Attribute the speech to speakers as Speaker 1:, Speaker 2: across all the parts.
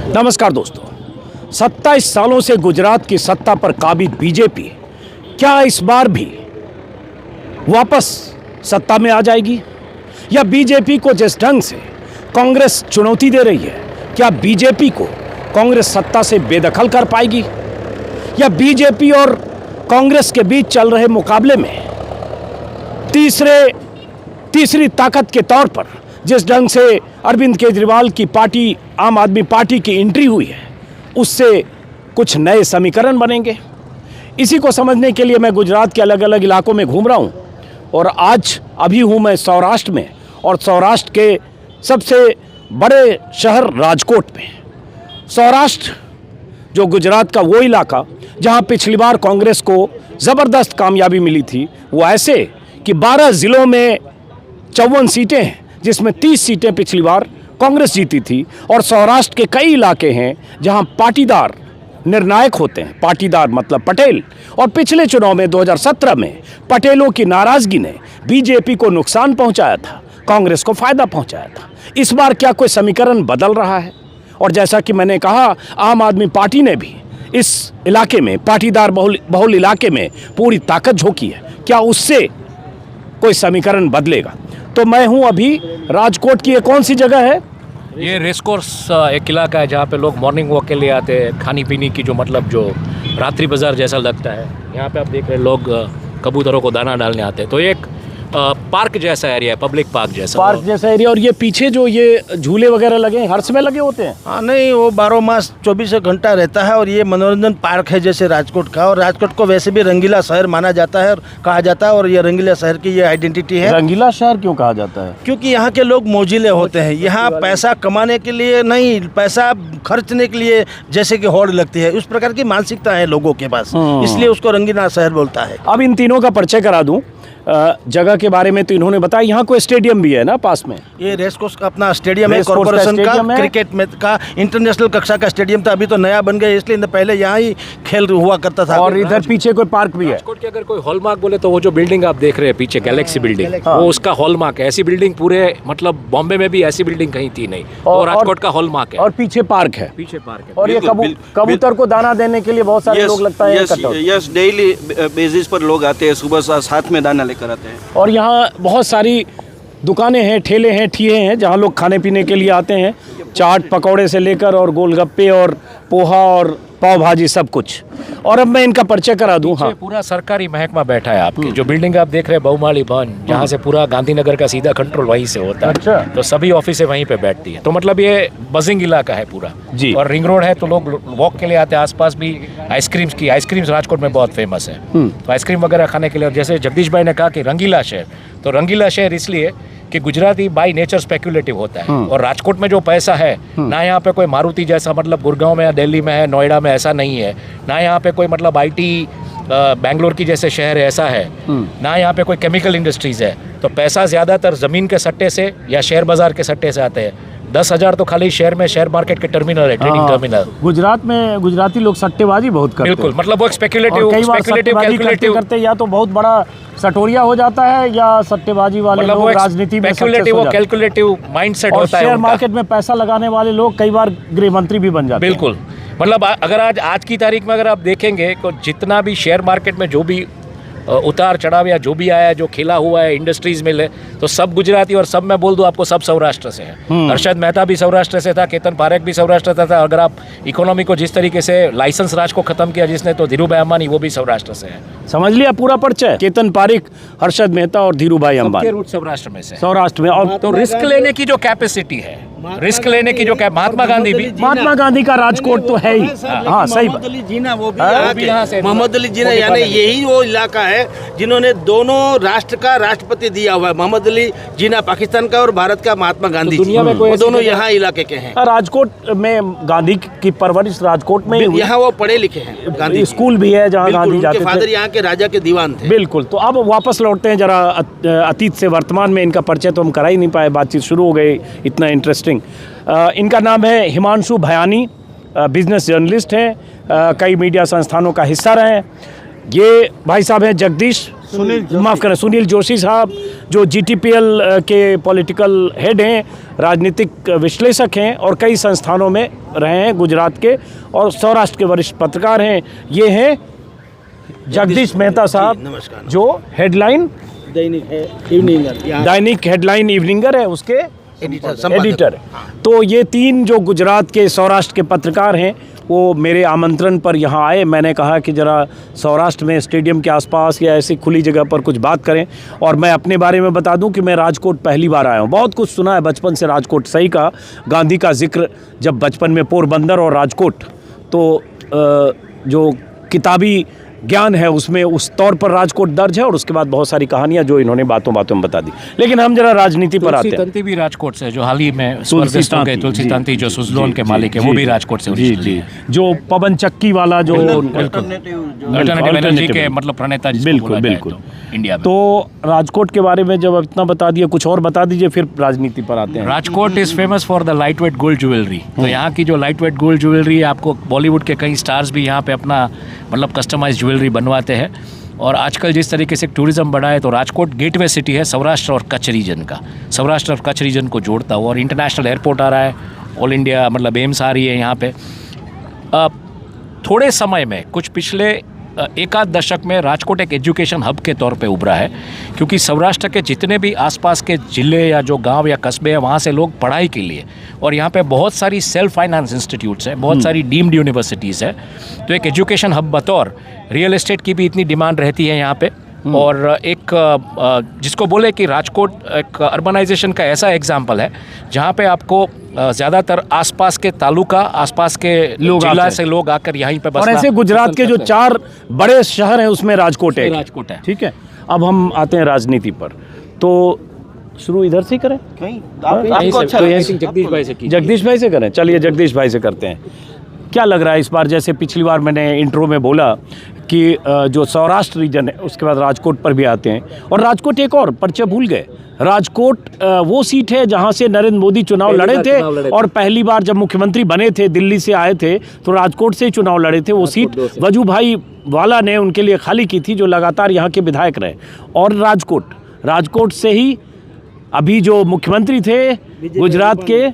Speaker 1: नमस्कार दोस्तों, 27 सालों से गुजरात की सत्ता पर काबिज बीजेपी क्या इस बार भी वापस सत्ता में आ जाएगी? या बीजेपी को जिस ढंग से कांग्रेस चुनौती दे रही है, क्या बीजेपी को कांग्रेस सत्ता से बेदखल कर पाएगी? या बीजेपी और कांग्रेस के बीच चल रहे मुकाबले में तीसरी ताकत के तौर पर जिस ढंग से अरविंद केजरीवाल की पार्टी आम आदमी पार्टी की एंट्री हुई है, उससे कुछ नए समीकरण बनेंगे? इसी को समझने के लिए मैं गुजरात के अलग अलग इलाकों में घूम रहा हूं और आज अभी हूं मैं सौराष्ट्र में, और सौराष्ट्र के सबसे बड़े शहर राजकोट में। सौराष्ट्र जो गुजरात का वो इलाका जहां पिछली बार कांग्रेस को ज़बरदस्त कामयाबी मिली थी, वो ऐसे कि 12 ज़िलों में 54 सीटें हैं, जिसमें 30 सीटें पिछली बार कांग्रेस जीती थी। और सौराष्ट्र के कई इलाके हैं जहां पाटीदार निर्णायक होते हैं, पाटीदार मतलब पटेल। और पिछले चुनाव में 2017 में पटेलों की नाराजगी ने बीजेपी को नुकसान पहुंचाया था, कांग्रेस को फायदा पहुंचाया था। इस बार क्या कोई समीकरण बदल रहा है? और जैसा कि मैंने कहा, आम आदमी पार्टी ने भी इस इलाके में, पाटीदार बहुल इलाके में पूरी ताकत झोंकी है। क्या उससे कोई समीकरण बदलेगा? तो मैं हूं अभी राजकोट की, ये कौन सी जगह है?
Speaker 2: ये रेसकोर्स एक इलाका है जहाँ पे लोग मॉर्निंग वॉक के लिए आते हैं, खाने पीने की जो रात्रि बाजार जैसा लगता है। यहाँ पे आप देख रहे हैं लोग कबूतरों को दाना डालने आते हैं। तो एक पार्क जैसा एरिया है, पब्लिक पार्क जैसा एरिया।
Speaker 1: और ये पीछे जो ये झूले वगैरह लगे हैं, हर समय लगे होते हैं?
Speaker 3: हाँ, नहीं, वो 12 मास 24 घंटा रहता है। और ये मनोरंजन पार्क है जैसे राजकोट का। और राजकोट को वैसे भी रंगीला शहर माना जाता है और कहा जाता है। और ये रंगीला शहर की ये आइडेंटिटी है।
Speaker 1: रंगीला शहर क्यों कहा जाता है?
Speaker 3: क्योंकि यहाँ के लोग मोजीले होते हैं। यहाँ पैसा कमाने के लिए नहीं, पैसा खर्चने के लिए जैसे कि होड़ लगती है, उस प्रकार की मानसिकता है लोगों के पास, इसलिए उसको रंगीला शहर बोलता है।
Speaker 1: अब इन तीनों का परिचय करा दूं। जगह के बारे में तो इन्होंने बताया। यहाँ कोई स्टेडियम भी है ना पास में?
Speaker 3: ये रेसकोर्स का अपना स्टेडियम है, कॉर्पोरेशन का, क्रिकेट में का इंटरनेशनल कक्षा का स्टेडियम था। अभी तो नया बन गया, इसलिए पहले यहाँ ही खेल हुआ करता था।
Speaker 1: और इधर पीछे कोई पार्क भी है।
Speaker 2: राजकोट की अगर कोई हॉलमार्क बोले तो वो जो बिल्डिंग आप देख रहे हैं पीछे, गैलेक्सी बिल्डिंग, वो उसका हॉलमार्क है। ऐसी बिल्डिंग पूरे बॉम्बे में भी ऐसी बिल्डिंग कहीं थी नहीं, और राजकोट का हॉलमार्क है।
Speaker 1: और पीछे पार्क है।
Speaker 2: पीछे पार्क है।
Speaker 1: और ये कबूतर को दाना देने के लिए बहुत सारे लोग लगता है।
Speaker 4: यस, डेली बेसिस पर लोग आते हैं, सुबह साथ में दाना लेकर आते हैं।
Speaker 1: और यहाँ बहुत सारी दुकानें हैं, ठेले हैं, ठिये हैं, जहाँ लोग खाने पीने के लिए आते हैं। चाट पकौड़े से लेकर और गोलगप्पे और पोहा और पाव भाजी सब कुछ। और अब मैं इनका परिचय करा दूं। हाँ,
Speaker 2: पूरा सरकारी महकमा बैठा है आपके। जो बिल्डिंग आप देख रहे हैं बहुमाली भवन, जहाँ से पूरा गांधीनगर का सीधा कंट्रोल वहीं से होता है।
Speaker 1: अच्छा।
Speaker 2: तो सभी ऑफिसें वहीं पे बैठती है। तो मतलब ये बजिंग इलाका है पूरा
Speaker 1: जी।
Speaker 2: और रिंग रोड है, तो लोग वॉक के लिए आते हैं। आसपास भी आइसक्रीम्स राजकोट में बहुत फेमस है। तो आइसक्रीम वगैरह खाने के लिए। और जैसे जगदीश भाई ने कहा कि रंगीला शहर, तो रंगीला शहर इसलिए कि गुजराती बाई नेचर स्पेक्युलेटिव होता है। और राजकोट में जो पैसा है ना, यहाँ पे कोई मारुति जैसा गुड़गांव में या दिल्ली में है, नोएडा में ऐसा नहीं है। ना यहाँ पे कोई आईटी बेंगलोर की जैसे शहर है ऐसा है, ना यहाँ पे कोई केमिकल इंडस्ट्रीज है। तो पैसा ज़्यादातर ज़मीन के सट्टे से या शेयर बाजार के सट्टे से आते हैं। 10,000 तो खाली शहर में शेयर मार्केट के टर्मिनल है, ट्रेडिंग टर्मिनल।
Speaker 1: गुजरात में गुजराती लोग सट्टेबाजी बहुत करते हैं।
Speaker 2: बिल्कुल, वो स्पेक्युलेटिव कैलकुलेटिव
Speaker 1: करते, या तो बहुत बड़ा सटोरिया हो जाता है, या सट्टेबाजी वाले लोग राजनीति में
Speaker 2: कैलकुलेटिव माइंडसेट होता है।
Speaker 1: शेयर मार्केट में पैसा लगाने वाले लोग कई बार गृह मंत्री भी बन जाते हैं।
Speaker 2: बिल्कुल, अगर आज की तारीख में अगर आप देखेंगे तो जितना भी शेयर मार्केट में जो भी उतार चढ़ाव या जो भी आया, जो खेला हुआ है इंडस्ट्रीज में, तो सब गुजराती। और सब मैं बोल दूं आपको, सब सौराष्ट्र से है। हर्षद मेहता भी सौराष्ट्र से था, केतन पारेख भी सौराष्ट्र से था। अगर आप इकोनॉमी को जिस तरीके से लाइसेंस राज को खत्म किया जिसने, तो धीरू भाई अंबानी वो भी सौराष्ट्र से है।
Speaker 1: समझ लिया पूरा परिचय। केतन पारेख, हर्षद मेहता और धीरू भाई अंबानी
Speaker 2: रूट सौराष्ट्र में से।
Speaker 1: सौराष्ट्र में। और
Speaker 2: तो रिस्क लेने की जो कैपेसिटी है, रिस्क लेने की जो महात्मा
Speaker 3: गांधी
Speaker 1: का राजकोट तो है ही। हाँ, सही।
Speaker 3: मोहम्मद अली जीना वो भी यहाँ से। मोहम्मद अली जीना यानी यही वो इलाका है जिन्होंने दोनों राष्ट्र का राष्ट्रपति दिया हुआ है। मोहम्मद अली जीना पाकिस्तान का और भारत का महात्मा गांधी जी, वो दोनों यहाँ इलाके के हैं।
Speaker 1: राजकोट में गांधी की परवरिश राजकोट में हुई।
Speaker 3: यहाँ वो पढ़े लिखे हैं। गांधी
Speaker 1: स्कूल भी है जहाँ गांधी जाते थे।
Speaker 3: फादर यहाँ के राजा के दीवान थे।
Speaker 1: बिल्कुल। तो अब वापस लौटते हैं जरा अतीत से वर्तमान में। इनका परिचय तो हम करा ही नहीं पाए, बातचीत शुरू हो गई, इतना इंटरेस्टिंग। इनका नाम है हिमांशु भयानी, बिजनेस जर्नलिस्ट हैं, कई मीडिया संस्थानों का हिस्सा रहे हैं। ये भाई साहब हैं जगदीश माफ़ करें, सुनील जोशी साहब जो GTPL के पॉलिटिकल हेड हैं, राजनीतिक विश्लेषक हैं और कई संस्थानों में रहे हैं गुजरात के, और सौराष्ट्र के वरिष्ठ पत्रकार हैं। ये हैं जगदीश मेहता साहब,
Speaker 3: नमस्कार।
Speaker 1: जो हेडलाइन दैनिक हेडलाइन इवनिंगर है, उसके एडिटर। तो ये तीन जो गुजरात के सौराष्ट्र के पत्रकार हैं, वो मेरे आमंत्रण पर यहाँ आए। मैंने कहा कि ज़रा सौराष्ट्र में स्टेडियम के आसपास या ऐसी खुली जगह पर कुछ बात करें। और मैं अपने बारे में बता दूं कि मैं राजकोट पहली बार आया हूँ। बहुत कुछ सुना है बचपन से राजकोट, सही कहा, गांधी का जिक्र जब बचपन में पोरबंदर और राजकोट, तो जो किताबी ज्ञान है उसमें उस तौर पर राजकोट दर्ज है, और उसके बाद बहुत सारी कहानियां जो इन्होंने बातों बातों में बता दी। लेकिन हम जरा राजनीति पर आते हैं।
Speaker 2: तंती भी राजकोट से, जो हाल ही में स्वर्गस्थ हो गए तुलसी तंती, जो सुजलोन के मालिक है, वो भी राजकोट से।
Speaker 1: जी जी, जो पवन चक्की वाला जो
Speaker 2: अल्टरनेटिव एनर्जी के मतलब प्रणेता,
Speaker 1: बिल्कुल बिल्कुल
Speaker 2: इंडिया में।
Speaker 1: तो राजकोट के बारे में जब इतना बता दिया, कुछ और बता दीजिए, फिर राजनीति पर आते हैं।
Speaker 2: Rajkot is famous for the light weight gold jewellery. तो यहाँ की जो लाइट वेट गोल्ड ज्वेलरी, आपको बॉलीवुड के कई स्टार्स भी यहाँ पे अपना मतलब कस्टमाइज ज्वेलरी बनवाते हैं। और आजकल जिस तरीके से टूरिज्म बढ़ा है, तो राजकोट गेटवे सिटी है सौराष्ट्र और कच्छ रीजन का, सौराष्ट्र और कच्छ रीजन को जोड़ता हुआ। और इंटरनेशनल एयरपोर्ट आ रहा है, ऑल इंडिया मतलब एम्स आ रही है यहाँ पे। थोड़े समय में, कुछ पिछले एक आध दशक में राजकोट एक एजुकेशन हब के तौर पे उभरा है, क्योंकि सौराष्ट्र के जितने भी आसपास के ज़िले या जो गांव या कस्बे हैं, वहाँ से लोग पढ़ाई के लिए, और यहाँ पे बहुत सारी सेल्फ फाइनेंस इंस्टीट्यूट्स हैं, बहुत सारी डीम्ड यूनिवर्सिटीज़ है। तो एक एजुकेशन हब बतौर रियल एस्टेट की भी इतनी डिमांड रहती है यहाँ पे। और एक जिसको बोले कि राजकोट एक अर्बनाइजेशन का ऐसा एग्जाम्पल है जहाँ पे आपको ज़्यादातर आसपास के तालुका, आसपास के जिला से लोग आकर यहीं पे बसना।
Speaker 1: और ऐसे गुजरात के जो 4 बड़े शहर हैं उसमें राजकोट है।
Speaker 2: राजकोट है,
Speaker 1: ठीक है। अब हम आते हैं राजनीति पर, तो शुरू इधर से ही करें, जगदीश भाई से करें। चलिए जगदीश भाई से करते हैं। क्या लग रहा है इस बार, जैसे पिछली बार मैंने इंट्रो में बोला कि जो सौराष्ट्र रीजन है उसके बाद राजकोट पर भी आते हैं, और राजकोट एक और परिचय भूल गए, राजकोट वो सीट है जहां से नरेंद्र मोदी चुनाव लड़े थे, और पहली बार जब मुख्यमंत्री बने थे, दिल्ली से आए थे, तो राजकोट से ही चुनाव लड़े थे। वो सीट वजूभाई वाला ने उनके लिए खाली की थी, जो लगातार यहाँ के विधायक रहे। और राजकोट से ही अभी जो मुख्यमंत्री थे गुजरात के,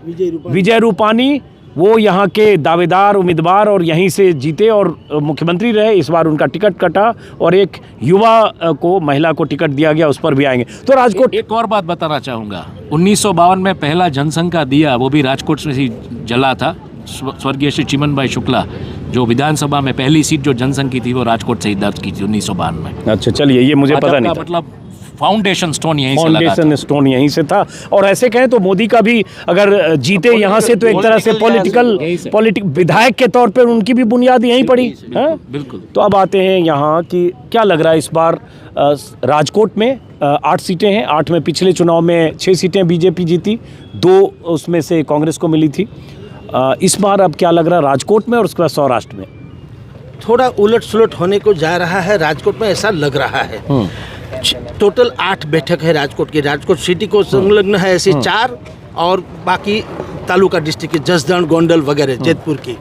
Speaker 1: विजय रूपानी, वो यहाँ के दावेदार उम्मीदवार और यहीं से जीते और मुख्यमंत्री रहे। इस बार उनका टिकट कटा और एक युवा को, महिला को टिकट दिया गया, उस पर भी आएंगे। तो राजकोट,
Speaker 2: एक और बात बताना चाहूँगा, 1952 में पहला जनसंघ का दिया वो भी राजकोट से ही जला था। स्वर्गीय श्री चिमन भाई शुक्ला, जो विधानसभा में पहली सीट जो जनसंघ की थी, वो राजकोट से ही दर्ज की थी 1952 में।
Speaker 1: अच्छा, चलिए, ये मुझे पता नहीं था।
Speaker 2: मतलब फाउंडेशन स्टोन यहीं से था। और ऐसे कहें तो मोदी का भी अगर जीते यहाँ से, तो एक तरह से पॉलिटिक विधायक के तौर पर उनकी भी बुनियाद यहीं पड़ी है। बिल्कुल।
Speaker 1: तो अब आते हैं यहाँ कि क्या लग रहा है इस बार राजकोट में 8 सीटें हैं। 8 में पिछले चुनाव में 6 सीटें बीजेपी जीती, 2 उसमें से कांग्रेस को मिली थी। इस बार अब क्या लग रहा है राजकोट में और उसके बाद सौराष्ट्र में?
Speaker 3: थोड़ा उलट सुलट होने को जा रहा है राजकोट में, ऐसा लग रहा है। टोटल 8 बैठक है राजकोट की। राजकोट सिटी को संलग्न है ऐसे 4, और बाकी तालुका डिस्ट्रिक्ट की जसदण, गोंडल वगैरह, जैतपुर की।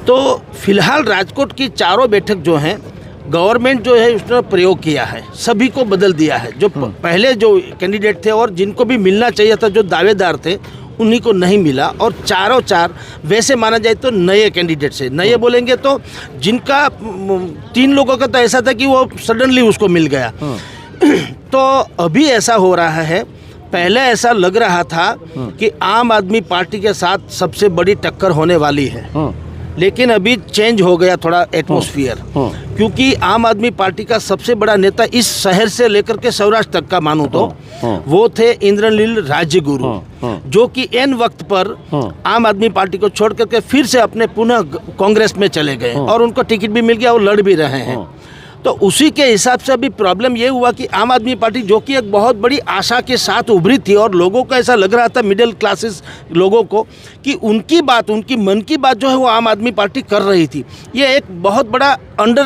Speaker 3: तो फिलहाल राजकोट की 4 बैठक जो हैं, गवर्नमेंट जो है उसने प्रयोग किया है, सभी को बदल दिया है। जो पहले जो कैंडिडेट थे और जिनको भी मिलना चाहिए था, जो दावेदार थे, उन्हीं को नहीं मिला। और 4 वैसे माना जाए तो नए कैंडिडेट से, नए बोलेंगे तो जिनका 3 लोगों का तो ऐसा था कि वो सडनली उसको मिल गया। तो अभी ऐसा हो रहा है, पहले ऐसा लग रहा था कि आम आदमी पार्टी के साथ सबसे बड़ी टक्कर होने वाली है, लेकिन अभी चेंज हो गया थोड़ा एटमॉस्फेयर, क्योंकि आम आदमी पार्टी का सबसे बड़ा नेता इस शहर से लेकर के सौराष्ट्र तक का मानूं तो वो थे इंद्रनील राज्यगुरु, जो कि एन वक्त पर आम आदमी पार्टी को छोड़ करके फिर से अपने पुनः कांग्रेस में चले गए, और उनको टिकट भी मिल गया और लड़ भी रहे हैं। तो उसी के हिसाब से अभी प्रॉब्लम ये हुआ कि आम आदमी पार्टी, जो कि एक बहुत बड़ी आशा के साथ उभरी थी, और लोगों को ऐसा लग रहा था, मिडिल क्लासेस लोगों को, कि उनकी बात, उनकी मन की बात जो है वो आम आदमी पार्टी कर रही थी। ये एक बहुत बड़ा अंडर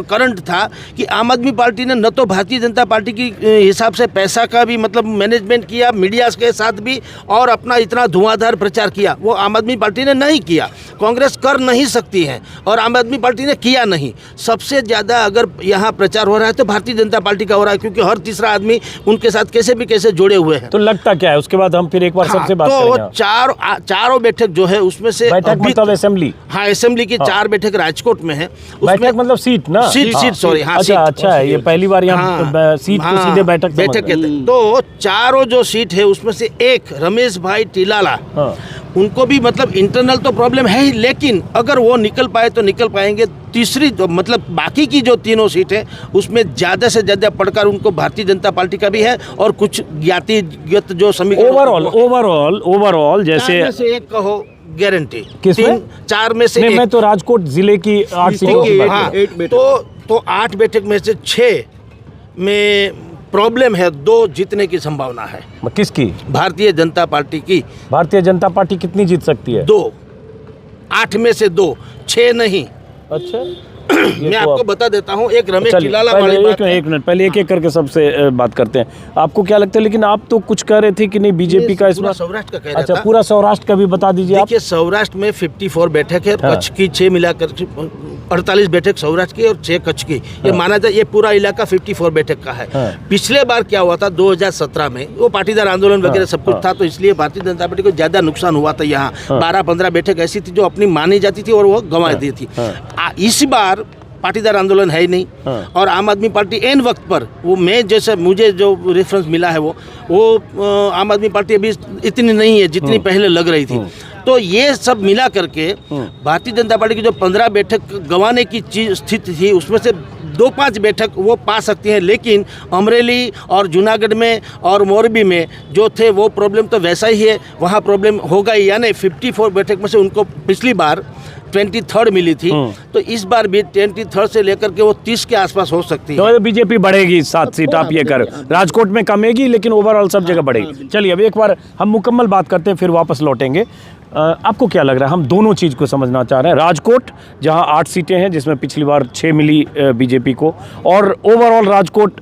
Speaker 3: करंट था कि आम आदमी पार्टी ने न तो भारतीय जनता पार्टी की हिसाब से पैसा का भी मतलब मैनेजमेंट किया, मीडिया के साथ भी, और अपना इतना धुआंधार प्रचार किया, वो आम आदमी पार्टी ने नहीं किया। कांग्रेस कर नहीं सकती है और आम आदमी पार्टी ने किया नहीं। सबसे ज़्यादा अगर यहाँ प्रचार हो रहा है तो भारतीय जनता पार्टी का हो रहा है, क्योंकि हर तीसरा आदमी उनके साथ कैसे भी कैसे जुड़े हुए हैं।
Speaker 1: तो लगता क्या है, उसके बाद हम फिर एक बार सबसे बात
Speaker 3: तो
Speaker 1: करेंगे।
Speaker 3: चारों बैठक जो है उसमें से
Speaker 1: बैठक मतलब असेंबली,
Speaker 3: हाँ असेंबली की 4 बैठक राजकोट में है।
Speaker 1: बैठक मतलब सीट ना,
Speaker 3: सीट सॉरी, हाँ
Speaker 1: अच्छा है, ये पहली बार यहाँ सीट को सीधे बैठक
Speaker 3: कहते हैं। तो चारों जो सीट है उसमें से एक रमेश भाई टीलाला, उनको भी मतलब इंटरनल तो प्रॉब्लम है ही, लेकिन अगर वो निकल पाए तो निकल पाएंगे। तीसरी तो मतलब बाकी की जो तीनों सीट है उसमें ज़्यादा से ज़्यादा पड़कार उनको भारतीय जनता पार्टी का भी है और कुछ ज्ञातिगत जो समीकरण
Speaker 1: ओवरऑल जैसे
Speaker 3: एक कहो गारंटी,
Speaker 1: किसमें
Speaker 3: 4 में से
Speaker 1: मैं तो राजकोट जिले की 8 सीटों की बात कर रहा हूं।
Speaker 3: तो 8 बैठक में से 6 में प्रॉब्लम है, 2 जीतने की संभावना है।
Speaker 1: किसकी?
Speaker 3: भारतीय जनता पार्टी की।
Speaker 1: भारतीय जनता पार्टी कितनी जीत सकती है?
Speaker 3: 2, 8 में से 2, 6 नहीं।
Speaker 1: अच्छा
Speaker 3: मैं आपको बता देता हूँ। एक रमेश टीलाला वाली बात है।
Speaker 1: एक मिनट पहले एक एक करके सबसे बात करते हैं। आपको क्या लगता है, लेकिन आप तो कुछ कह रहे थे कि नहीं बीजेपी का इसमें
Speaker 3: सौराष्ट्र का कह रहा
Speaker 1: अच्छा
Speaker 3: था।
Speaker 1: पूरा सौराष्ट्र का भी बता दीजिए आप।
Speaker 3: देखिए सौराष्ट्र में 54 बैठक है, कच्छ की 6 मिलाकर 48 बैठक सौराष्ट्र की और 6 कच्छ की। ये माना जाए ये पूरा इलाका 54 बैठक का है। पिछले बार क्या हुआ था 2017 में, वो पाटीदार आंदोलन वगैरह सब कुछ था, तो इसलिए भारतीय जनता पार्टी को ज्यादा नुकसान हुआ था। यहाँ 12-15 बैठक ऐसी थी जो अपनी मानी जाती थी और वो गंवा दी थी। इस बार पाटीदार आंदोलन है ही नहीं, और आम आदमी पार्टी एन वक्त पर, वो मैं जैसे मुझे जो रेफरेंस मिला है वो आम आदमी पार्टी अभी इतनी नहीं है जितनी पहले लग रही थी। तो ये सब मिला करके भारतीय जनता पार्टी की जो 15 बैठक गंवाने की स्थिति थी उसमें से 2-5 बैठक वो पा सकती हैं, लेकिन अमरेली और जूनागढ़ में और मोरबी में जो थे वो प्रॉब्लम तो वैसा ही है, वहाँ प्रॉब्लम होगा ही। यानी 54 बैठक में से उनको पिछली बार 23 मिली थी, तो इस बार भी 23 से लेकर के वो 30 के आसपास हो सकती है।
Speaker 1: तो बीजेपी बढ़ेगी 7 सीट, आप ये कर राजकोट में कमेगी लेकिन ओवरऑल सब जगह बढ़ेगी। चलिए अब एक बार हम मुकम्मल बात करते हैं, फिर वापस लौटेंगे। आपको क्या लग रहा है, हम दोनों चीज़ को समझना चाह रहे हैं। राजकोट जहां 8 सीटें हैं जिसमें पिछली बार 6 मिली बीजेपी को, और ओवरऑल राजकोट